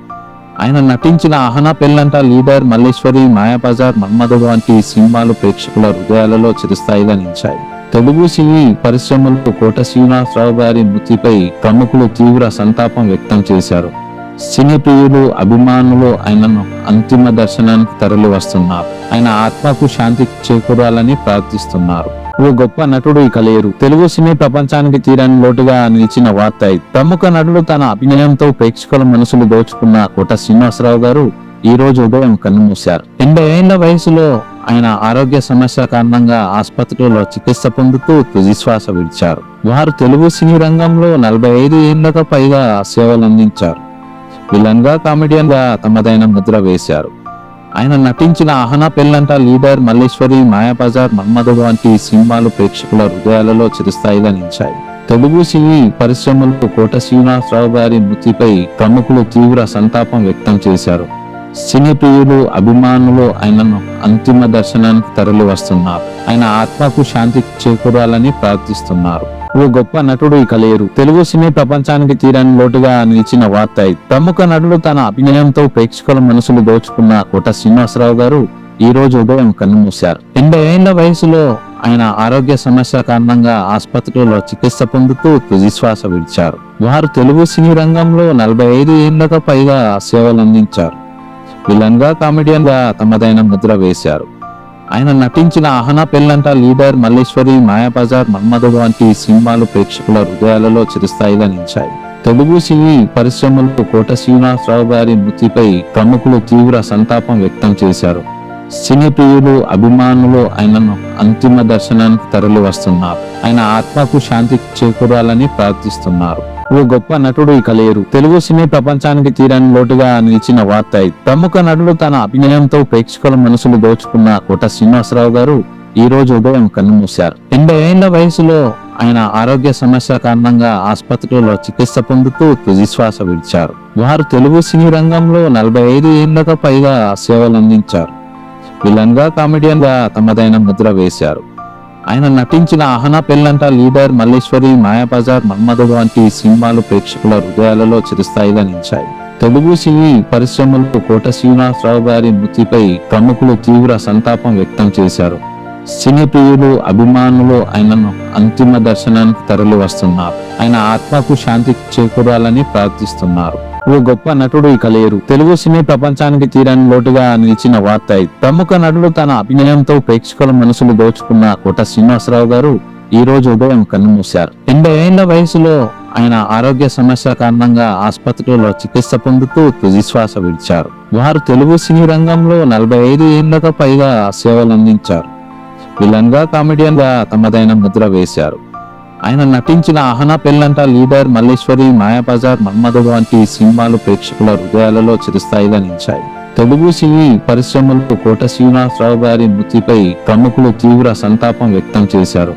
ఆయన నటించిన ఆహనా, పెళ్ళంట, లీడర్, మల్లేశ్వరి, మాయాబజార్, మన్మధుడు వంటి సినిమాలు ప్రేక్షకుల హృదయాలలో చిరస్థాయిగా నిలిచాయి. తెలుగు సినీ పరిశ్రమలో కోట శ్రీనివాసరావు గారి మృతిపై ప్రముఖులు తీవ్ర సంతాపం వ్యక్తం చేశారు. సినీ ప్రియులు, అభిమానులు ఆయనను అంతిమ దర్శనానికి తరలి వస్తున్నారు. ఆయన ఆత్మకు శాంతి చేకూరాలని ప్రార్థిస్తున్నారు. ఓ గొప్ప నటుడు ఇక లేరు. తెలుగు సినీ ప్రపంచానికి తీరని లోటుగా నిలిచిన వార్త ఇది. ప్రముఖ నటుడు తన అభినయంతో ప్రేక్షకుల మనసులు దోచుకున్న కోట శ్రీనివాసరావు గారు ఈ రోజు ఉదయం కన్నుమూశారు. 80 ఏళ్ల వయసులో ఆయన ఆరోగ్య సమస్య కారణంగా ఆసుపత్రిలో చికిత్స పొందుతూ తుదిశ్వాస విడిచారు. వారు తెలుగు సినీ రంగంలో 45 ఏళ్లకు పైగా సేవలందించారు. విలన్ గా, కామెడియన్ గా తమదైన ముద్ర వేశారు. ఆయన నటించిన ఆహనా, పెళ్ళంట, లీడర్, మల్లేశ్వరి, మాయాబజార్, మన్మధుడు వంటి సినిమాలు ప్రేక్షకుల హృదయాలలో చిరస్థాయిగా నిలిచాయి. తెలుగు సినీ పరిశ్రమలో కోట శ్రీనివాసరావు గారి మృతిపై ప్రముఖులు తీవ్ర సంతాపం వ్యక్తం చేశారు. సినీ ప్రియులు, అభిమానులు ఆయనను అంతిమ దర్శనానికి తరలి వస్తున్నారు. ఆయన ఆత్మకు శాంతి చేకూరాలని ప్రార్థిస్తున్నారు. ఓ గొప్ప నటుడు ఇక లేరు. తెలుగు సినీ ప్రపంచానికి తీరని లోటుగా నిలిచిన వార్త ఇది. ప్రముఖ నటుడు తన అభినయంతో ప్రేక్షకుల మనసులు దోచుకున్న కోట శ్రీనివాసరావు గారు ఈ రోజు ఉదయం కన్నుమూశారు. 80 ఏళ్ల వయసులో ఆయన ఆరోగ్య సమస్య కారణంగా ఆసుపత్రిలో చికిత్స పొందుతూ తుదిశ్వాస విడిచారు. వారు తెలుగు సినీ రంగంలో 45 ఏళ్లకు పైగా సేవలందించారు. విలన్ గా, కామెడియన్ గా తమదైన ముద్ర వేశారు. ఆయన నటించిన ఆహనా, పెళ్ళంట, లీడర్, మల్లేశ్వరి, మాయాబజార్, మన్మధుడు వంటి సినిమాలు ప్రేక్షకుల హృదయాలలో చిరస్థాయిగా నిలిచాయి. తెలుగు సినీ పరిశ్రమలో కోట శ్రీనివాసరావు గారి మృతిపై ప్రముఖులు తీవ్ర సంతాపం వ్యక్తం చేశారు. సినీ ప్రియులు, అభిమానులు ఆయనను అంతిమ దర్శనానికి తరలి వస్తున్నారు. ఆయన ఆత్మకు శాంతి చేకూరాలని ప్రార్థిస్తున్నారు. ఓ గొప్ప నటుడు ఇక లేరు. తెలుగు సినీ ప్రపంచానికి తీరని లోటుగా నిలిచిన వార్త ఇది. ప్రముఖ నటుడు తన అభినయంతో ప్రేక్షకుల మనసులు దోచుకున్న కోట శ్రీనివాసరావు గారు ఈ రోజు ఉదయం కన్నుమూశారు. 80 ఏళ్ల వయసులో ఆయన ఆరోగ్య సమస్య కారణంగా ఆసుపత్రిలో చికిత్స పొందుతూ తుదిశ్వాస విడిచారు. వారు తెలుగు సినీ రంగంలో 45 ఏళ్లకు పైగా సేవలందించారు. విలన్ గా, కామెడియన్ గా తమదైన ముద్ర వేశారు. ఆయన నటించిన ఆహనా, పెళ్ళంట, లీడర్, మల్లేశ్వరి, మాయాబజార్, మన్మధుడు వంటి సినిమాలు ప్రేక్షకుల హృదయాలలో చిరస్థాయిగా నిలిచాయి. తెలుగు సినీ పరిశ్రమలో కోట శ్రీనివాసరావు గారి మృతిపై ప్రముఖులు తీవ్ర సంతాపం వ్యక్తం చేశారు. సినీ ప్రియులు, అభిమానులు ఆయనను అంతిమ దర్శనానికి తరలి వస్తున్నారు. ఆయన ఆత్మకు శాంతి చేకూరాలని ప్రార్థిస్తున్నారు. ఓ గొప్ప నటుడు ఇక లేరు. తెలుగు సినీ ప్రపంచానికి తీరని లోటుగా నిలిచిన వార్త ఇది. ప్రముఖ నటుడు తన అభినయంతో ప్రేక్షకుల మనసులు దోచుకున్న కోట శ్రీనివాసరావు గారు ఈ రోజు ఉదయం కన్నుమూశారు. 80 ఏళ్ల వయసులో ఆయన ఆరోగ్య సమస్య కారణంగా ఆసుపత్రిలో చికిత్స పొందుతూ తుదిశ్వాస విడిచారు. వారు తెలుగు సినీ రంగంలో 45 ఏళ్లకు పైగా సేవలందించారు. విలన్ గా, కామెడియన్ గా తమదైన ముద్ర వేశారు. ఆయన నటించిన ఆహనా, పెళ్ళంట, లీడర్, మల్లేశ్వరి, మాయాబజార్, మన్మధుడు వంటి సినిమాలు ప్రేక్షకుల హృదయాలలో చిరస్థాయిగా నిలిచాయి. తెలుగు సినీ పరిశ్రమలో కోట శ్రీనివాసరావు గారి మృతిపై ప్రముఖులు తీవ్ర సంతాపం వ్యక్తం చేశారు.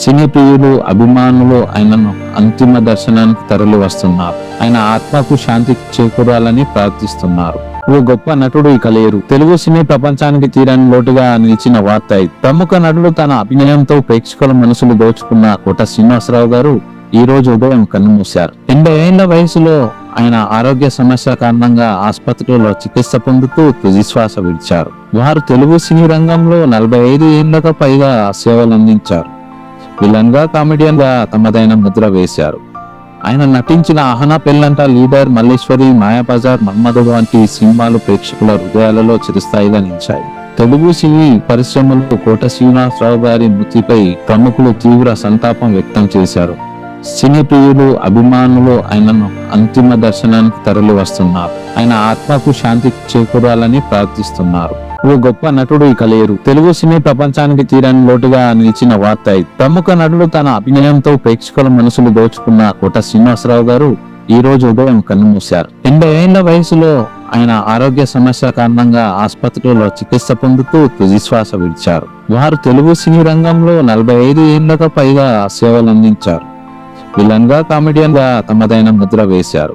సినీ ప్రియులు, అభిమానులు ఆయనను అంతిమ దర్శనానికి తరలి వస్తున్నారు. ఆయన ఆత్మకు శాంతి చేకూరాలని ప్రార్థిస్తున్నారు. ఓ గొప్ప నటుడు ఇక లేరు. తెలుగు సినీ ప్రపంచానికి తీరని లోటుగా నిలిచిన వార్త ఇది. ప్రముఖ నటుడు తన అభినయంతో ప్రేక్షకుల మనసులు దోచుకున్న కోట శ్రీనివాసరావు గారు ఈ రోజు ఉదయం కన్నుమూశారు. 80 ఏళ్ల వయసులో ఆయన ఆరోగ్య సమస్య కారణంగా ఆసుపత్రిలో చికిత్స పొందుతూ తుది శ్వాస విడిచారు. వారు తెలుగు సినీ రంగంలో 45 ఏళ్లకు పైగా సేవలు అందించారు. విలన్ గా, కామెడియన్ గా తమదైన ముద్ర వేశారు. ఆయన నటించిన ఆహనా, పెళ్ళంట, లీడర్, మల్లేశ్వరి, మాయాబజార్, మన్మధుడు వంటి సినిమాలు ప్రేక్షకుల హృదయాలలో చిరస్థాయిగా నిలిచాయి. తెలుగు సినీ పరిశ్రమలో కోట శ్రీనివాసరావు గారి మృతిపై ప్రముఖులు తీవ్ర సంతాపం వ్యక్తం చేశారు. సినీ ప్రియులు, అభిమానులు ఆయనను అంతిమ దర్శనానికి తరలి వస్తున్నారు. ఆయన ఆత్మకు శాంతి చేకూరాలని ప్రార్థిస్తున్నారు. ఓ గొప్ప నటుడు ఇక లేరు. తెలుగు సినీ ప్రపంచానికి తీరని లోటుగా నిలిచిన వార్త ఇది. ప్రముఖ నటుడు తన అభినయంతో ప్రేక్షకుల మనసులు దోచుకున్న కోట శ్రీనివాసరావు గారు ఈ రోజు ఉదయం కన్నుమూశారు. 80 ఏళ్ల వయసులో ఆయన ఆరోగ్య సమస్య కారణంగా ఆసుపత్రిలో చికిత్స పొందుతూ తుది శ్వాస విడిచారు. వారు తెలుగు సినీ రంగంలో 45 ఏళ్లకు పైగా సేవలు అందించారు. విలన్ గా, కామెడియన్ గా తమదైన ముద్ర వేశారు.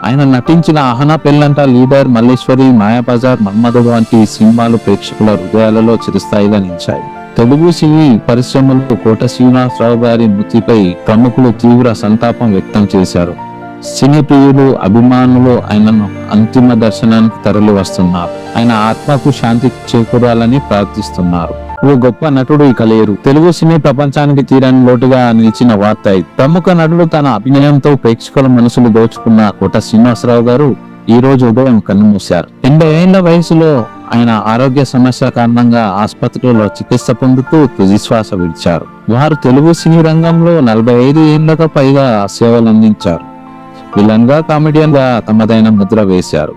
ఆయన నటించిన ఆహనా, పెళ్ళంట, లీడర్, మల్లేశ్వరి, మాయాబజార్, మన్మధుడు వంటి సినిమాలు ప్రేక్షకుల హృదయాలలో చిరస్థాయిగా నిలిచాయి. తెలుగు సినీ పరిశ్రమలో కోట శ్రీనివాసరావు గారి మృతిపై ప్రముఖులు తీవ్ర సంతాపం వ్యక్తం చేశారు. సినీ ప్రియులు, అభిమానులు ఆయనను అంతిమ దర్శనానికి తరలి వస్తున్నారు. ఆయన ఆత్మకు శాంతి చేకూరాలని ప్రార్థిస్తున్నారు. ఓ గొప్ప నటుడు ఇక లేరు. తెలుగు సినీ ప్రపంచానికి తీరని లోటుగా నిలిచిన వార్త ఇది. ప్రముఖ నటుడు తన అభినయంతో ప్రేక్షకుల మనసులు దోచుకున్న కోట శ్రీనివాసరావు గారు ఈ రోజు ఉదయం కన్నుమూశారు. 80 ఏళ్ల వయసులో ఆయన ఆరోగ్య సమస్య కారణంగా ఆసుపత్రిలో చికిత్స పొందుతూ తుది శ్వాస విడిచారు. వారు తెలుగు సినీ రంగంలో 45 ఏళ్లకు పైగా సేవలు అందించారు. విలన్ గా, కామెడియన్ గా తమదైన ముద్ర వేశారు.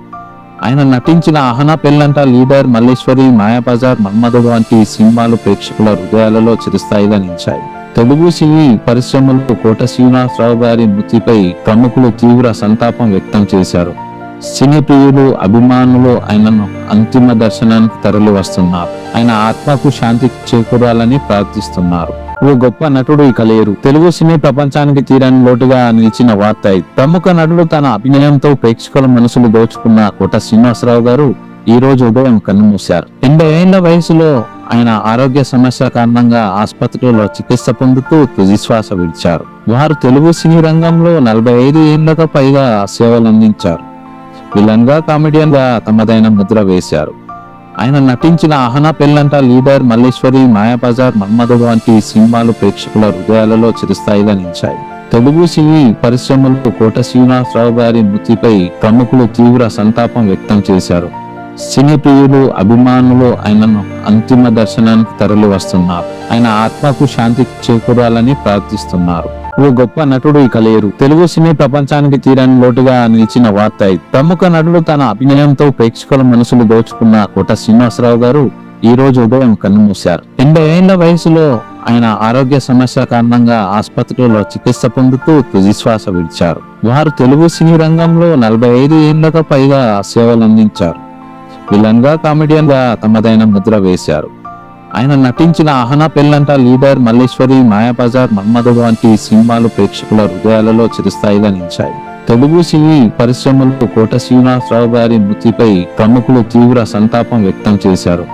ఆయన నటించిన ఆహనా, పెళ్ళంట, లీడర్, మల్లేశ్వరి, మాయాబజార్, మన్మధుడు వంటి సినిమాలు ప్రేక్షకుల హృదయాలలో చిరస్థాయిగా నిలిచాయి. తెలుగు సినీ పరిశ్రమలో కోట శ్రీనివాసరావు గారి మృతిపై ప్రముఖులు తీవ్ర సంతాపం వ్యక్తం చేశారు. సినీ ప్రియులు, అభిమానులు ఆయనను అంతిమ దర్శనానికి తరలి వస్తున్నారు. ఆయన ఆత్మకు శాంతి చేకూరాలని ప్రార్థిస్తున్నారు. ఓ గొప్ప నటుడు ఇక లేరు. తెలుగు సినీ ప్రపంచానికి తీరని లోటుగా నిలిచిన వార్త ఇది. ప్రముఖ నటుడు తన అభినయంతో ప్రేక్షకుల మనసులు దోచుకున్న కోట శ్రీనివాసరావు గారు ఈ రోజు ఉదయం కన్నుమూశారు. 80 ఏళ్ల వయసులో ఆయన ఆరోగ్య సమస్య కారణంగా ఆసుపత్రిలో చికిత్స పొందుతూ తుది శ్వాస విడిచారు. వారు తెలుగు సినీ రంగంలో 45 ఏళ్లకు పైగా సేవలు అందించారు. విలన్ గా, కామెడియన్ గా తమదైన ముద్ర వేశారు. ఆయన నటించిన ఆహనా, పెళ్ళంట, లీడర్, మల్లేశ్వరి, మాయాబజార్, మన్మధుడు వంటి సినిమాలు ప్రేక్షకుల హృదయాలలో చిరస్థాయిగా నిలిచాయి. తెలుగు సినీ పరిశ్రమలో కోట శ్రీనివాసరావు గారి మృతిపై ప్రముఖులు తీవ్ర సంతాపం వ్యక్తం చేశారు. సినీ ప్రియులు, అభిమానులు ఆయనను అంతిమ దర్శనానికి తరలి వస్తున్నారు. ఆయన ఆత్మకు శాంతి చేకూరాలని ప్రార్థిస్తున్నారు. ఓ గొప్ప నటుడు ఇక లేరు. తెలుగు సినీ ప్రపంచానికి తీరని లోటుగా నిలిచిన వార్త ఇది. ప్రముఖ నటుడు తన అభినయంతో ప్రేక్షకుల మనసులు దోచుకున్న కోట శ్రీనివాసరావు గారు ఈ రోజు ఉదయం కన్నుమూశారు. 80 ఏళ్ల వయసులో ఆయన ఆరోగ్య సమస్య కారణంగా ఆసుపత్రిలో చికిత్స పొందుతూ తుది శ్వాస విడిచారు. వారు తెలుగు సినీ రంగంలో 45 ఏళ్లకు పైగా సేవలు అందించారు. విలన్ గా, కామెడియన్ గా తమదైన ముద్ర వేశారు. ఆయన నటించిన ఆహనా, పెళ్ళంట, లీడర్, మల్లేశ్వరి, మాయాబజార్, మన్మధుడు వంటి సినిమాలు ప్రేక్షకుల హృదయాలలో చిరస్థాయిగా నిలిచాయి. తెలుగు సినీ పరిశ్రమలో కోట శ్రీనివాసరావు గారి మృతిపై ప్రముఖులు తీవ్ర సంతాపం వ్యక్తం చేశారు.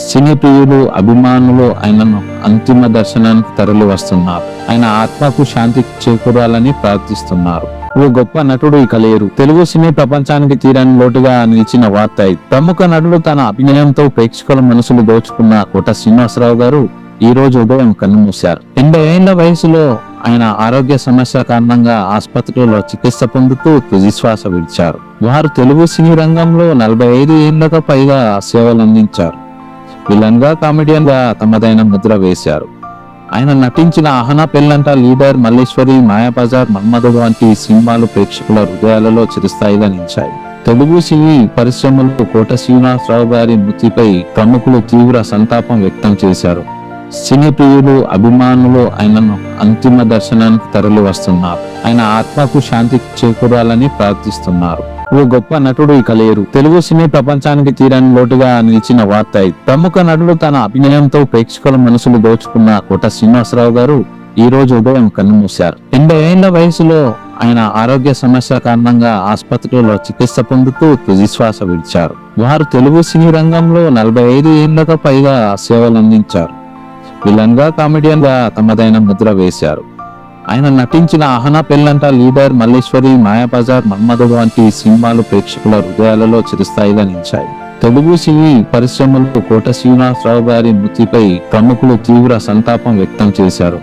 సినీ ప్రియులు, అభిమానులు ఆయనను అంతిమ దర్శనానికి తరలి వస్తున్నారు. ఆయన ఆత్మకు శాంతి చేకూరాలని ప్రార్థిస్తున్నారు. ఓ గొప్ప నటుడు ఇక లేరు. తెలుగు సినీ ప్రపంచానికి తీరని లోటుగా నిలిచిన వార్త ఇది. ప్రముఖ నటుడు తన అభినయంతో ప్రేక్షకుల మనసులు దోచుకున్న కోట శ్రీనివాసరావు గారు ఈ రోజు ఉదయం కన్నుమూశారు. 80 ఏళ్ల వయసులో ఆయన ఆరోగ్య సమస్య కారణంగా ఆసుపత్రిలో చికిత్స పొందుతూ తుది శ్వాస విడిచారు. వారు తెలుగు సినీ రంగంలో 45 ఏళ్లకు పైగా సేవలు అందించారు. విలన్ గా, కామెడియన్ గా తమదైన ముద్ర వేశారు. ఆయన నటించిన ఆహనా, పెళ్ళంట, లీడర్, మల్లేశ్వరి, మాయాబజార్, మన్మధుడు వంటి సినిమాలు ప్రేక్షకుల హృదయాలలో చిరస్థాయిగా నిలిచాయి. తెలుగు సినీ పరిశ్రమలో కోట శ్రీనివాసరావు గారి మృతిపై ప్రముఖులు తీవ్ర సంతాపం వ్యక్తం చేశారు. సినీ ప్రియులు, అభిమానులు ఆయనను అంతిమ దర్శనానికి తరలి వస్తున్నారు. ఆయన ఆత్మకు శాంతి చేకూరాలని ప్రార్థిస్తున్నారు. ఓ గొప్ప నటుడు ఇక లేరు. తెలుగు సినీ ప్రపంచానికి తీరని లోటుగా నిలిచిన వార్త ఇది. ప్రముఖ నటుడు తన అభినయంతో ప్రేక్షకుల మనసులు దోచుకున్న కోట శ్రీనివాసరావు గారు ఈ రోజు ఉదయం కన్నుమూశారు. 80 ఏళ్ల వయసులో ఆయన ఆరోగ్య సమస్య కారణంగా ఆసుపత్రిలో చికిత్స పొందుతూ తుది శ్వాస విడిచారు. వారు తెలుగు సినీ రంగంలో 45 ఏళ్లకు పైగా సేవలు అందించారు. విలన్ గా, కామెడియన్ గా తమదైన ముద్ర వేశారు. ఆయన నటించిన ఆహనా పెళ్ళంట, లీడర్, మల్లేశ్వరి, మాయాబజార్, మన్మధుడు వంటి సినిమాలు ప్రేక్షకుల హృదయాలలో చిరస్థాయిగా నిలిచాయి. తెలుగు సినీ పరిశ్రమలో కోట శ్రీనివాసరావు గారి మృతిపై ప్రముఖులు తీవ్ర సంతాపం వ్యక్తం చేశారు.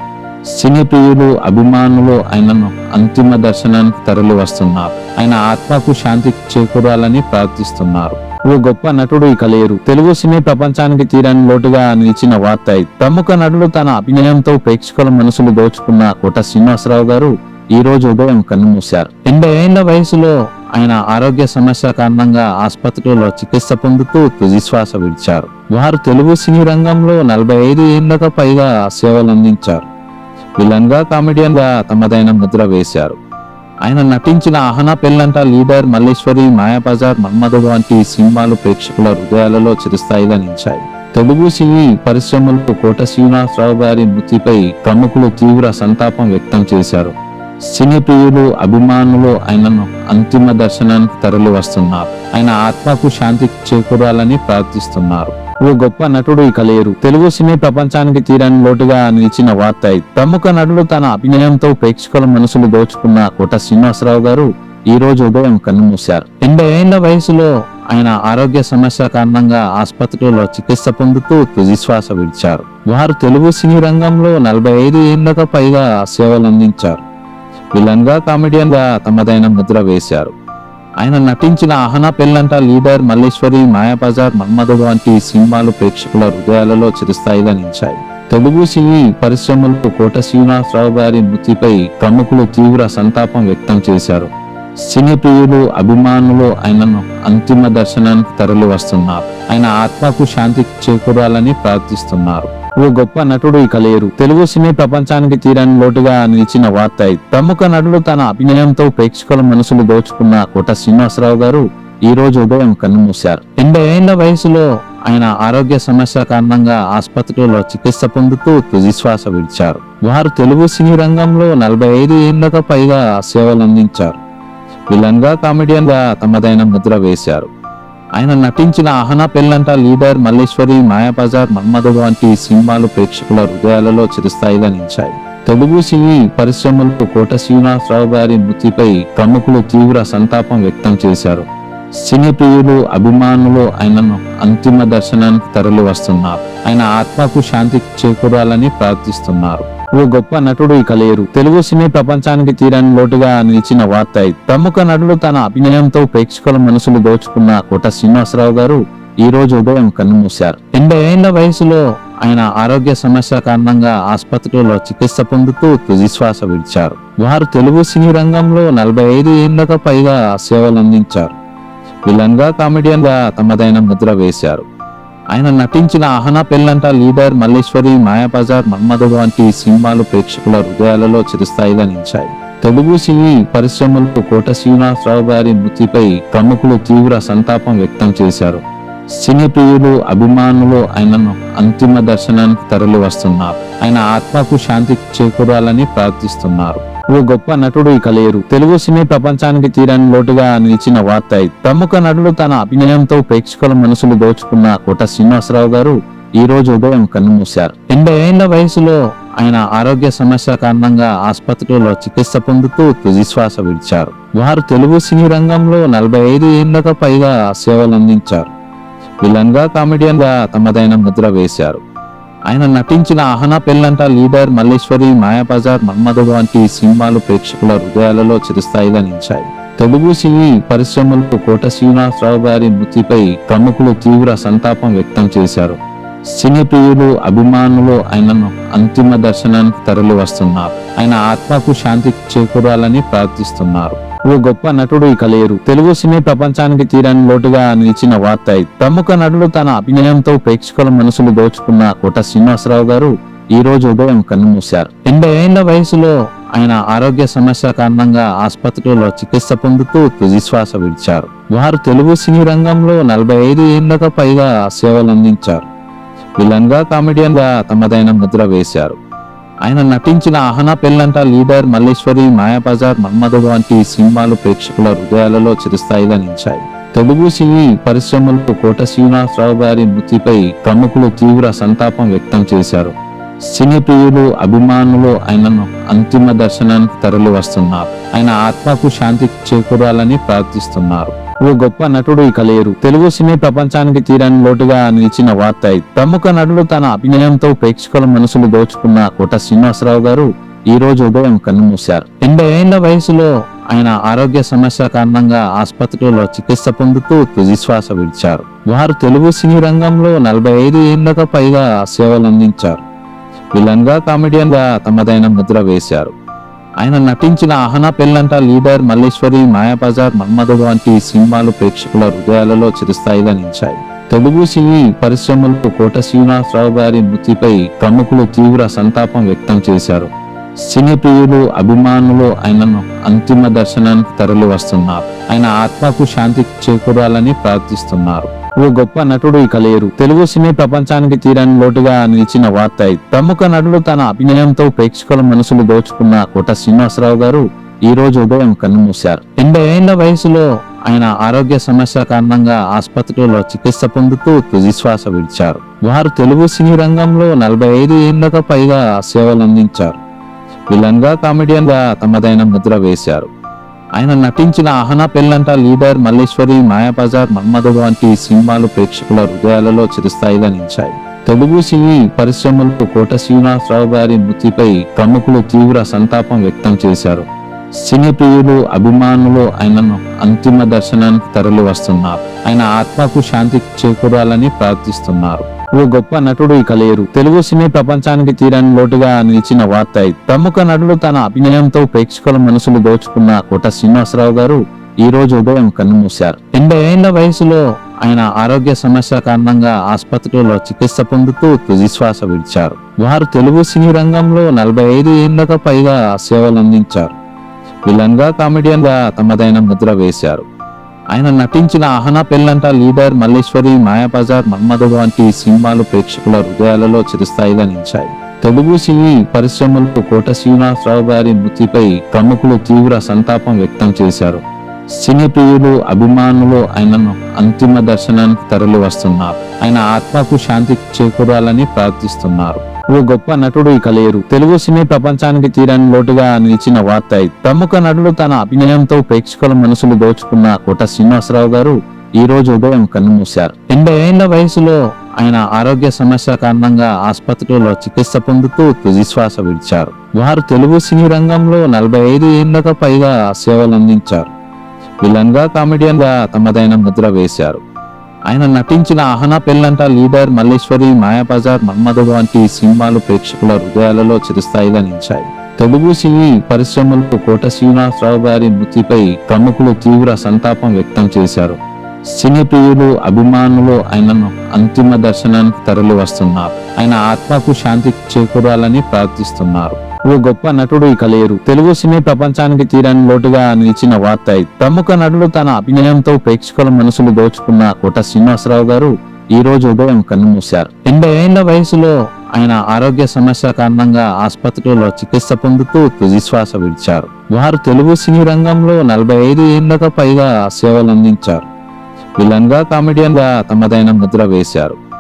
సినీ ప్రియులు, అభిమానులు ఆయనను అంతిమ దర్శనానికి తరలి వస్తున్నారు. ఆయన ఆత్మకు శాంతి చేకూరాలని ప్రార్థిస్తున్నారు. ఓ గొప్ప నటుడు ఇక లేరు. తెలుగు సినీ ప్రపంచానికి తీరని లోటుగా నిలిచిన వార్త ఇది. ప్రముఖ నటుడు తన అభినయంతో ప్రేక్షకుల మనసులు దోచుకున్న కోట శ్రీనివాసరావు గారు ఈ రోజు ఉదయం కన్నుమూశారు. 80 ఏళ్ల వయసులో ఆయన ఆరోగ్య సమస్య కారణంగా ఆసుపత్రిలో చికిత్స పొందుతూ తుదిశ్వాస విడిచారు. వారు తెలుగు సినీ రంగంలో 45 ఏళ్లకు పైగా సేవలందించారు. విలన్ గా, కామెడియన్ గా తమదైన ముద్ర వేశారు. ఆయన నటించిన ఆహనా పెళ్ళంట, లీడర్, మల్లేశ్వరి, మాయాబజార్, మన్మధుడు వంటి సినిమాలు ప్రేక్షకుల హృదయాలలో చిరస్థాయిగా నిలిచాయి. తెలుగు సినీ పరిశ్రమలో కోట శ్రీనివాసరావు గారి మృతిపై ప్రముఖులు తీవ్ర సంతాపం వ్యక్తం చేశారు. సినీ ప్రియులు, అభిమానులు ఆయనను అంతిమ దర్శనానికి తరలి వస్తున్నారు. ఆయన ఆత్మకు శాంతి చేకూరాలని ప్రార్థిస్తున్నారు. ఓ గొప్ప నటుడు ఇక లేరు. తెలుగు సినీ ప్రపంచానికి తీరని లోటుగా నిలిచిన వార్త ఇది. ప్రముఖ నటుడు తన అభినయంతో ప్రేక్షకుల మనసులు దోచుకున్న కోట శ్రీనివాసరావు గారు ఈ రోజు ఉదయం కన్నుమూశారు. 80 ఏళ్ల వయసులో ఆయన ఆరోగ్య సమస్య కారణంగా ఆసుపత్రిలో చికిత్స పొందుతూ తుదిశ్వాస విడిచారు. వారు తెలుగు సినీ రంగంలో 45 ఏళ్లకు పైగా సేవలందించారు. విలన్ గా, కామెడియన్ గా తమదైన ముద్ర వేశారు. ఆయన నటించిన ఆహనా పెళ్ళంట, లీడర్, మల్లేశ్వరి, మాయాబజార్, మన్మధుడు వంటి సినిమాలు ప్రేక్షకుల హృదయాలలో చిరస్థాయిగా నిలిచాయి. తెలుగు సినీ పరిశ్రమలో కోట శ్రీనివాసరావు గారి మృతిపై ప్రముఖులు తీవ్ర సంతాపం వ్యక్తం చేశారు. సినీ ప్రియులు, అభిమానులు ఆయనను అంతిమ దర్శనానికి తరలి వస్తున్నారు. ఆయన ఆత్మకు శాంతి చేకూరాలని ప్రార్థిస్తున్నారు. ఓ గొప్ప నటుడు ఇక లేరు. తెలుగు సినీ ప్రపంచానికి తీరని లోటుగా నిలిచిన వార్త ఇది. ప్రముఖ నటుడు తన అభినయంతో ప్రేక్షకుల మనసులు దోచుకున్న కోట శ్రీనివాసరావు గారు ఈ రోజు ఉదయం కన్నుమూశారు. 80 ఏళ్ల వయసులో ఆయన ఆరోగ్య సమస్య కారణంగా ఆసుపత్రిలో చికిత్స పొందుతూ తుదిశ్వాస విడిచారు. వారు తెలుగు సినీ రంగంలో 45 ఏళ్లకు పైగా సేవలందించారు. విలన్ గా, కామెడియన్ గా తమదైన ముద్ర వేశారు. ఆయన నటించిన ఆహనా పెళ్ళంట, లీడర్, మల్లేశ్వరి, మాయాబజార్, మన్మధుడు వంటి సినిమాలు ప్రేక్షకుల హృదయాలలో చిరస్థాయిగా నిలిచాయి. తెలుగు సినీ పరిశ్రమలో కోట శ్రీనివాసరావు గారి మృతిపై ప్రముఖులు తీవ్ర సంతాపం వ్యక్తం చేశారు. సినీ ప్రియులు, అభిమానులు ఆయనను అంతిమ దర్శనానికి తరలి వస్తున్నారు. ఆయన ఆత్మకు శాంతి చేకూరాలని ప్రార్థిస్తున్నారు. ఓ గొప్ప నటుడు ఇక లేరు. తెలుగు సినీ ప్రపంచానికి తీరని లోటుగా నిలిచిన వార్త ఇది. ప్రముఖ నటుడు తన అభినయంతో ప్రేక్షకుల మనసులు దోచుకున్న కోట శ్రీనివాసరావు గారు ఈ రోజు ఉదయం కన్నుమూశారు. 80 ఏళ్ల వయసులో ఆయన ఆరోగ్య సమస్య కారణంగా ఆసుపత్రిలో చికిత్స పొందుతూ తుదిశ్వాస విడిచారు. వారు తెలుగు సినీ రంగంలో 45 ఏళ్లకు పైగా సేవలందించారు. విలన్ గా, కామెడియన్ గా తమదైన ముద్ర వేశారు. ఆయన నటించిన ఆహనా పెళ్ళంట, లీడర్, మల్లేశ్వరి, మాయాబజార్, మన్మధుడు వంటి సినిమాలు ప్రేక్షకుల హృదయాలలో చిరస్థాయిగా నిలిచాయి. తెలుగు సినీ పరిశ్రమలో కోట శ్రీనివాసరావు గారి మృతిపై ప్రముఖులు తీవ్ర సంతాపం వ్యక్తం చేశారు. సినీ ప్రియులు, అభిమానులు ఆయనను అంతిమ దర్శనానికి తరలి వస్తున్నారు. ఆయన ఆత్మకు శాంతి చేకూరాలని ప్రార్థిస్తున్నారు. ఓ గొప్ప నటుడు ఇక లేరు. తెలుగు సినీ ప్రపంచానికి తీరని లోటుగా నిలిచిన వార్త ఇది. ప్రముఖ నటుడు తన అభినయంతో ప్రేక్షకుల మనసులు దోచుకున్న కోట శ్రీనివాసరావు గారు ఈ రోజు ఉదయం కన్నుమూశారు. 80 ఏళ్ల వయసులో ఆయన ఆరోగ్య సమస్య కారణంగా ఆసుపత్రిలో చికిత్స పొందుతూ తుదిశ్వాస విడిచారు. వారు తెలుగు సినీ రంగంలో 45 ఏళ్లకు పైగా సేవలందించారు. విలన్ గా, కామెడియన్ గా తమదైన ముద్ర వేశారు. ఆయన నటించిన ఆహనా పెళ్ళంట, లీడర్, మల్లేశ్వరి, మాయాబజార్, మన్మధుడు వంటి సినిమాలు ప్రేక్షకుల హృదయాలలో చిరస్థాయిగా నిలిచాయి. తెలుగు సినీ పరిశ్రమలో కోట శ్రీనివాసరావు గారి మృతిపై ప్రముఖులు తీవ్ర సంతాపం వ్యక్తం చేశారు. సినీ ప్రియులు, అభిమానులు ఆయనను అంతిమ దర్శనానికి తరలి వస్తున్నారు. ఆయన ఆత్మకు శాంతి చేకూరాలని ప్రార్థిస్తున్నారు. ఓ గొప్ప నటుడు ఇక లేరు. తెలుగు సినీ ప్రపంచానికి తీరని లోటుగా నిలిచిన వార్త ఇది. ప్రముఖ నటుడు తన అభినయంతో ప్రేక్షకుల మనసులు దోచుకున్న కోట శ్రీనివాసరావు గారు ఈ రోజు ఉదయం కన్నుమూశారు. 80 ఏళ్ల వయసులో ఆయన ఆరోగ్య సమస్య కారణంగా ఆసుపత్రిలో చికిత్స పొందుతూ తుదిశ్వాస విడిచారు. వారు తెలుగు సినీ రంగంలో 45 ఏళ్లకు పైగా సేవలందించారు. విలన్ గా, కామెడియన్ గా తమదైన ముద్ర వేశారు. ఆయన నటించిన ఆహనా పెళ్ళంట, లీడర్, మల్లేశ్వరి, మాయాబజార్, మన్మధుడు వంటి సినిమాలు ప్రేక్షకుల హృదయాలలో చిరస్థాయిగా నిలిచాయి. తెలుగు సినీ పరిశ్రమలో కోట శ్రీనివాసరావు గారి మృతిపై ప్రముఖులు తీవ్ర సంతాపం వ్యక్తం చేశారు. సినీ ప్రియులు అభిమానులు ఆయనను అంతిమ దర్శనానికి తరలి వస్తున్నారు. ఆయన ఆత్మకు శాంతి చేకూరాలని ప్రార్థిస్తున్నారు. ఓ గొప్ప నటుడు ఇక లేరు. తెలుగు సినీ ప్రపంచానికి తీరని లోటుగా నిలిచిన వార్త ఇది. ప్రముఖ నటుడు తన అభినయంతో ప్రేక్షకుల మనసులు దోచుకున్న కోట శ్రీనివాసరావు గారు ఈ రోజు ఉదయం కన్నుమూశారు. 80 ఏళ్ల వయసులో ఆయన ఆరోగ్య సమస్య కారణంగా ఆసుపత్రిలో చికిత్స పొందుతూ తుదిశ్వాస విడిచారు. వారు తెలుగు సినీ రంగంలో 45 ఏళ్లకు పైగా సేవలందించారు. విలన్ గా, కామెడియన్ గా తమదైన ముద్ర వేశారు. ఆయన నటించిన ఆహనా, పెళ్ళంట, లీడర్, మల్లేశ్వరి, మాయాబజార్, మన్మధుడు వంటి సినిమాలు ప్రేక్షకుల హృదయాలలో చిరస్థాయిగా నిలిచాయి. తెలుగు సినీ పరిశ్రమలో కోట శ్రీనివాసరావు గారి మృతిపై ప్రముఖులు తీవ్ర సంతాపం వ్యక్తం చేశారు. సినీ ప్రియులు అభిమానులు ఆయనను అంతిమ దర్శనానికి తరలి వస్తున్నారు. ఆయన ఆత్మకు శాంతి చేకూరాలని ప్రార్థిస్తున్నారు. ఓ గొప్ప నటుడు ఇక లేరు. తెలుగు సినీ ప్రపంచానికి తీరని లోటుగా నిలిచిన వార్త ఇది. ప్రముఖ నటుడు తన అభినయంతో ప్రేక్షకుల మనసులు దోచుకున్న కోట శ్రీనివాసరావు గారు ఈ రోజు ఉదయం కన్నుమూశారు. 80 ఏళ్ల వయసులో ఆయన ఆరోగ్య సమస్య కారణంగా ఆసుపత్రిలో చికిత్స పొందుతూ తుదిశ్వాస విడిచారు. వారు తెలుగు సినీ రంగంలో 45 ఏళ్లకు పైగా సేవలందించారు. విలన్ గా, కామెడియన్ గా తమదైన ముద్ర వేశారు. ఆయన నటించిన ఆహనా, పెళ్ళంట, లీడర్, మల్లేశ్వరి, మాయాబజార్, మన్మధుడు వంటి సినిమాలు ప్రేక్షకుల హృదయాలలో చిరస్థాయిగా నిలిచాయి. తెలుగు సినీ పరిశ్రమలో కోట శ్రీనివాసరావు గారి మృతిపై ప్రముఖులు తీవ్ర సంతాపం వ్యక్తం చేశారు. సినీ ప్రియులు అభిమానులు ఆయనను అంతిమ దర్శనానికి తరలి వస్తున్నారు. ఆయన ఆత్మకు శాంతి చేకూరాలని ప్రార్థిస్తున్నారు. ఓ గొప్ప నటుడు ఇక లేరు. తెలుగు సినీ ప్రపంచానికి తీరని లోటుగా నిలిచిన వార్త ఇది. ప్రముఖ నటుడు తన అభినయంతో ప్రేక్షకుల మనసులు దోచుకున్న కోట శ్రీనివాసరావు గారు ఈ రోజు ఉదయం కన్నుమూశారు. 80 ఏళ్ల వయసులో ఆయన ఆరోగ్య సమస్య కారణంగా ఆసుపత్రిలో చికిత్స పొందుతూ తుదిశ్వాస విడిచారు. వారు తెలుగు సినీ రంగంలో 45 ఏళ్లకు పైగా సేవలందించారు. విలన్ గా, కామెడియన్ గా తమదైన ముద్ర వేశారు. ఆయన నటించిన ఆహనా, పెళ్ళంట, లీడర్, మల్లేశ్వరి, మాయాబజార్, మన్మధుడు వంటి సినిమాలు ప్రేక్షకుల హృదయాలలో చిరస్థాయిగా నిలిచాయి. తెలుగు సినీ పరిశ్రమలో కోట శ్రీనివాసరావు గారి మృతిపై ప్రముఖులు తీవ్ర సంతాపం వ్యక్తం చేశారు. సినీ ప్రియులు అభిమానులు ఆయనను అంతిమ దర్శనానికి తరలి వస్తున్నారు. ఆయన ఆత్మకు శాంతి చేకూరాలని ప్రార్థిస్తున్నారు. ఓ గొప్ప నటుడు ఇక లేరు. తెలుగు సినీ ప్రపంచానికి తీరని లోటుగా నిలిచిన వార్త ఇది. ప్రముఖ నటుడు తన అభినయంతో ప్రేక్షకుల మనసులు దోచుకున్న కోట శ్రీనివాసరావు గారు ఈ రోజు ఉదయం కన్నుమూశారు. 80 ఏళ్ల వయసులో ఆయన ఆరోగ్య సమస్య కారణంగా ఆసుపత్రిలో చికిత్స పొందుతూ తుదిశ్వాస విడిచారు. వారు తెలుగు సినీ రంగంలో 45 ఏళ్లకు పైగా సేవలందించారు. విలన్ గా, కామెడియన్ గా తమదైన ముద్ర వేశారు. ఆయన నటించిన ఆహనా, పెళ్ళంట, లీడర్, మల్లేశ్వరి, మాయాబజార్, మన్మధుడు వంటి సినిమాలు ప్రేక్షకుల హృదయాలలో చిరస్థాయిగా నిలిచాయి. తెలుగు సినీ పరిశ్రమలో కోట శ్రీనివాసరావు గారి మృతిపై ప్రముఖులు తీవ్ర సంతాపం వ్యక్తం చేశారు. సినీ ప్రియులు అభిమానులు ఆయనను అంతిమ దర్శనానికి తరలి వస్తున్నారు. ఆయన ఆత్మకు శాంతి చేకూరాలని ప్రార్థిస్తున్నారు. ఓ గొప్ప నటుడు ఇక లేరు. తెలుగు సినీ ప్రపంచానికి తీరని లోటుగా నిలిచిన వార్త ఇది. ప్రముఖ నటుడు తన అభినయంతో ప్రేక్షకుల మనసులు దోచుకున్న కోట శ్రీనివాసరావు గారు ఈ రోజు ఉదయం కన్నుమూశారు. 80 ఏళ్ల వయసులో ఆయన ఆరోగ్య సమస్య కారణంగా ఆసుపత్రిలో చికిత్స పొందుతూ తుదిశ్వాస విడిచారు. వారు తెలుగు సినీ రంగంలో 45 ఏళ్లకు పైగా సేవలందించారు. విలన్ గా, కామెడియన్ గా తమదైన ముద్ర వేశారు.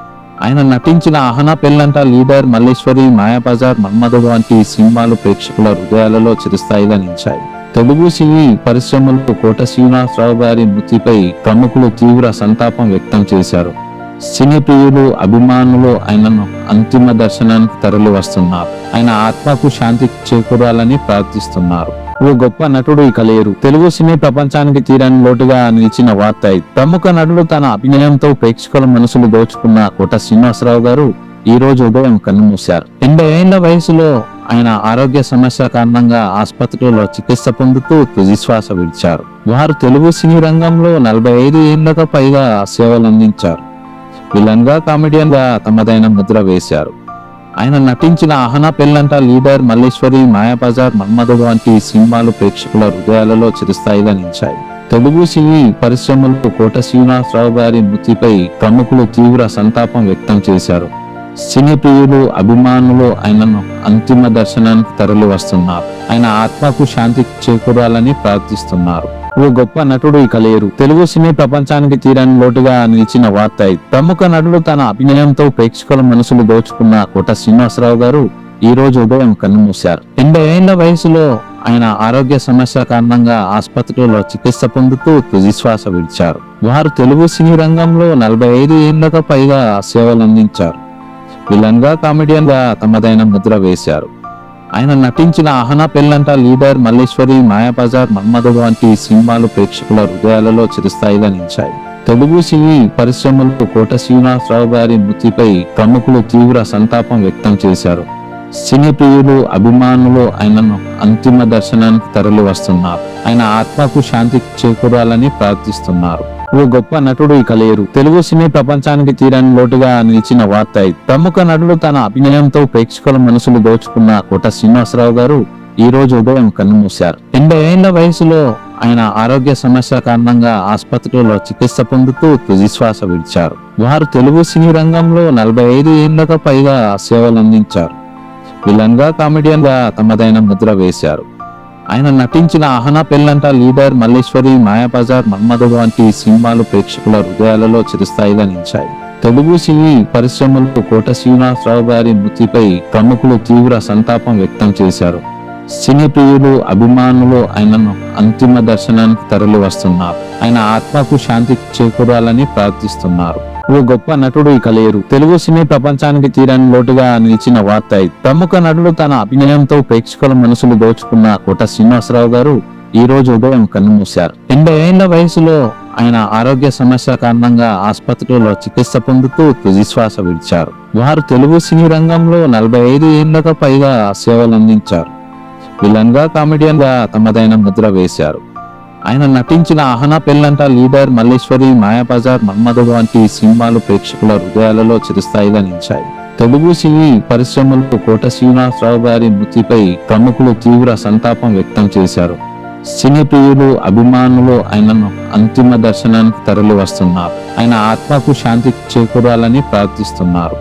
ఆయన నటించిన ఆహనా, పెళ్ళంట, లీడర్, మల్లేశ్వరి, మాయాబజార్, మన్మధుడు వంటి సినిమాలు ప్రేక్షకుల హృదయాలలో చిరస్థాయిగా నిలిచాయి. తెలుగు సినీ పరిశ్రమలో కోట శ్రీనివాసరావు గారి మృతిపై ప్రముఖులు తీవ్ర సంతాపం వ్యక్తం చేశారు. సినీ ప్రియులు అభిమానులు ఆయనను అంతిమ దర్శనానికి తరలి వస్తున్నారు. ఆయన ఆత్మకు శాంతి చేకూరాలని ప్రార్థిస్తున్నారు. ఓ గొప్ప నటుడు ఇక లేరు. తెలుగు సినీ ప్రపంచానికి తీరని లోటుగా నిలిచిన వార్త ఇది. ప్రముఖ నటుడు తన అభినయంతో ప్రేక్షకుల మనసులు దోచుకున్న కోట శ్రీనివాసరావు గారు ఈ రోజు ఉదయం కన్నుమూశారు. 80 ఏళ్ల వయసులో ఆయన ఆరోగ్య సమస్య కారణంగా ఆసుపత్రిలో చికిత్స పొందుతూ తుదిశ్వాస విడిచారు. వారు తెలుగు సినీ రంగంలో 45 ఏళ్లకు పైగా సేవలందించారు. విలన్ గా, కామెడియన్ గా తమదైన ముద్ర వేశారు. ఆయన నటించిన ఆహనా, పెళ్ళంట, లీడర్, మల్లేశ్వరి, మాయాబజార్, మన్మధుడు వంటి సినిమాలు ప్రేక్షకుల హృదయాలలో చిరస్థాయిగా నిలిచాయి. తెలుగు సినీ పరిశ్రమలో కోట శ్రీనివాసరావు గారి మృతిపై ప్రముఖులు తీవ్ర సంతాపం వ్యక్తం చేశారు. సినీ ప్రియులు అభిమానులు ఆయనను అంతిమ దర్శనానికి తరలి వస్తున్నారు. ఆయన ఆత్మకు శాంతి చేకూరాలని ప్రార్థిస్తున్నారు. ఓ గొప్ప నటుడు ఇక లేరు. తెలుగు సినీ ప్రపంచానికి తీరని లోటుగా నిలిచిన వార్త ఇది. ప్రముఖ నటుడు తన అభినయంతో ప్రేక్షకుల మనసులు దోచుకున్న కోట శ్రీనివాసరావు గారు ఈ రోజు ఉదయం కన్నుమూశారు. 80 ఏళ్ల వయసులో ఆయన ఆరోగ్య సమస్య కారణంగా ఆసుపత్రిలో చికిత్స పొందుతూ తుదిశ్వాస విడిచారు. వారు తెలుగు సినీ రంగంలో 45 ఏళ్లకు పైగా సేవలందించారు. విలన్ గా, కామెడియన్ గా తమదైన ముద్ర వేశారు. ఆయన నటించిన ఆహనా, పెళ్ళంట, లీడర్, మల్లేశ్వరి, మాయాబజార్, మన్మధుడు వంటి సినిమాలు ప్రేక్షకుల హృదయాలలో చిరస్థాయిగా నిలిచాయి. తెలుగు సినీ పరిశ్రమలో కోట శ్రీనివాసరావు గారి మృతిపై ప్రముఖులు తీవ్ర సంతాపం వ్యక్తం చేశారు. సినీ ప్రియులు అభిమానులు ఆయనను అంతిమ దర్శనానికి తరలి వస్తున్నారు. ఆయన ఆత్మకు శాంతి చేకూరాలని ప్రార్థిస్తున్నారు. ఓ గొప్ప నటుడు ఇక లేరు. తెలుగు సినీ ప్రపంచానికి తీరని లోటుగా నిలిచిన వార్త ఇది. ప్రముఖ నటుడు తన అభినయంతో ప్రేక్షకుల మనసులు దోచుకున్న కోట శ్రీనివాసరావు గారు ఈ రోజు ఉదయం కన్నుమూశారు. 80 ఏళ్ల వయసులో ఆయన ఆరోగ్య సమస్య కారణంగా ఆసుపత్రిలో చికిత్స పొందుతూ తుదిశ్వాస విడిచారు. వారు తెలుగు సినీ రంగంలో 45 ఏళ్లకు పైగా సేవలందించారు. విలన్ గా, కామెడియన్ గా తమదైన ముద్ర వేశారు. ఆయన నటించిన ఆహనా, పెళ్ళంట, లీడర్, మల్లేశ్వరి, మాయాబజార్, మన్మధుడు వంటి సినిమాలు ప్రేక్షకుల హృదయాలలో చిరస్థాయిగా నిలిచాయి. తెలుగు సినీ పరిశ్రమలో కోట శ్రీనివాసరావు గారి మృతిపై ప్రముఖులు తీవ్ర సంతాపం వ్యక్తం చేశారు. సినీ ప్రియులు అభిమానులు ఆయనను అంతిమ దర్శనానికి తరలి వస్తున్నారు. ఆయన ఆత్మకు శాంతి చేకూరాలని ప్రార్థిస్తున్నారు. ఓ గొప్ప నటుడు ఇక లేరు. తెలుగు సినీ ప్రపంచానికి తీరని లోటుగా నిలిచిన వార్త ఇది. ప్రముఖ నటుడు తన అభినయంతో ప్రేక్షకుల మనసులు దోచుకున్న కోట శ్రీనివాసరావు గారు ఈ రోజు ఉదయం కన్నుమూశారు. 80 ఏళ్ల వయసులో ఆయన ఆరోగ్య సమస్య కారణంగా ఆసుపత్రిలో చికిత్స పొందుతూ తుదిశ్వాస విడిచారు. వారు తెలుగు సినీ రంగంలో 45 ఏళ్లకు పైగా సేవలందించారు. విలన్ గా, కామెడియన్ గా తమదైన ముద్ర వేశారు. ఆయన నటించిన ఆహనా, పెళ్ళంట, లీడర్, మల్లేశ్వరి, మాయాబజార్, మన్మధుడు వంటి సినిమాలు ప్రేక్షకుల హృదయాలలో చిరస్థాయిగా నిలిచాయి. తెలుగు సినీ పరిశ్రమలో కోట శ్రీనివాసరావు గారి మృతిపై ప్రముఖులు తీవ్ర సంతాపం వ్యక్తం చేశారు. సినీ ప్రియులు అభిమానులు ఆయనను అంతిమ దర్శనానికి తరలి వస్తున్నారు. ఆయన ఆత్మకు శాంతి చేకూరాలని ప్రార్థిస్తున్నారు.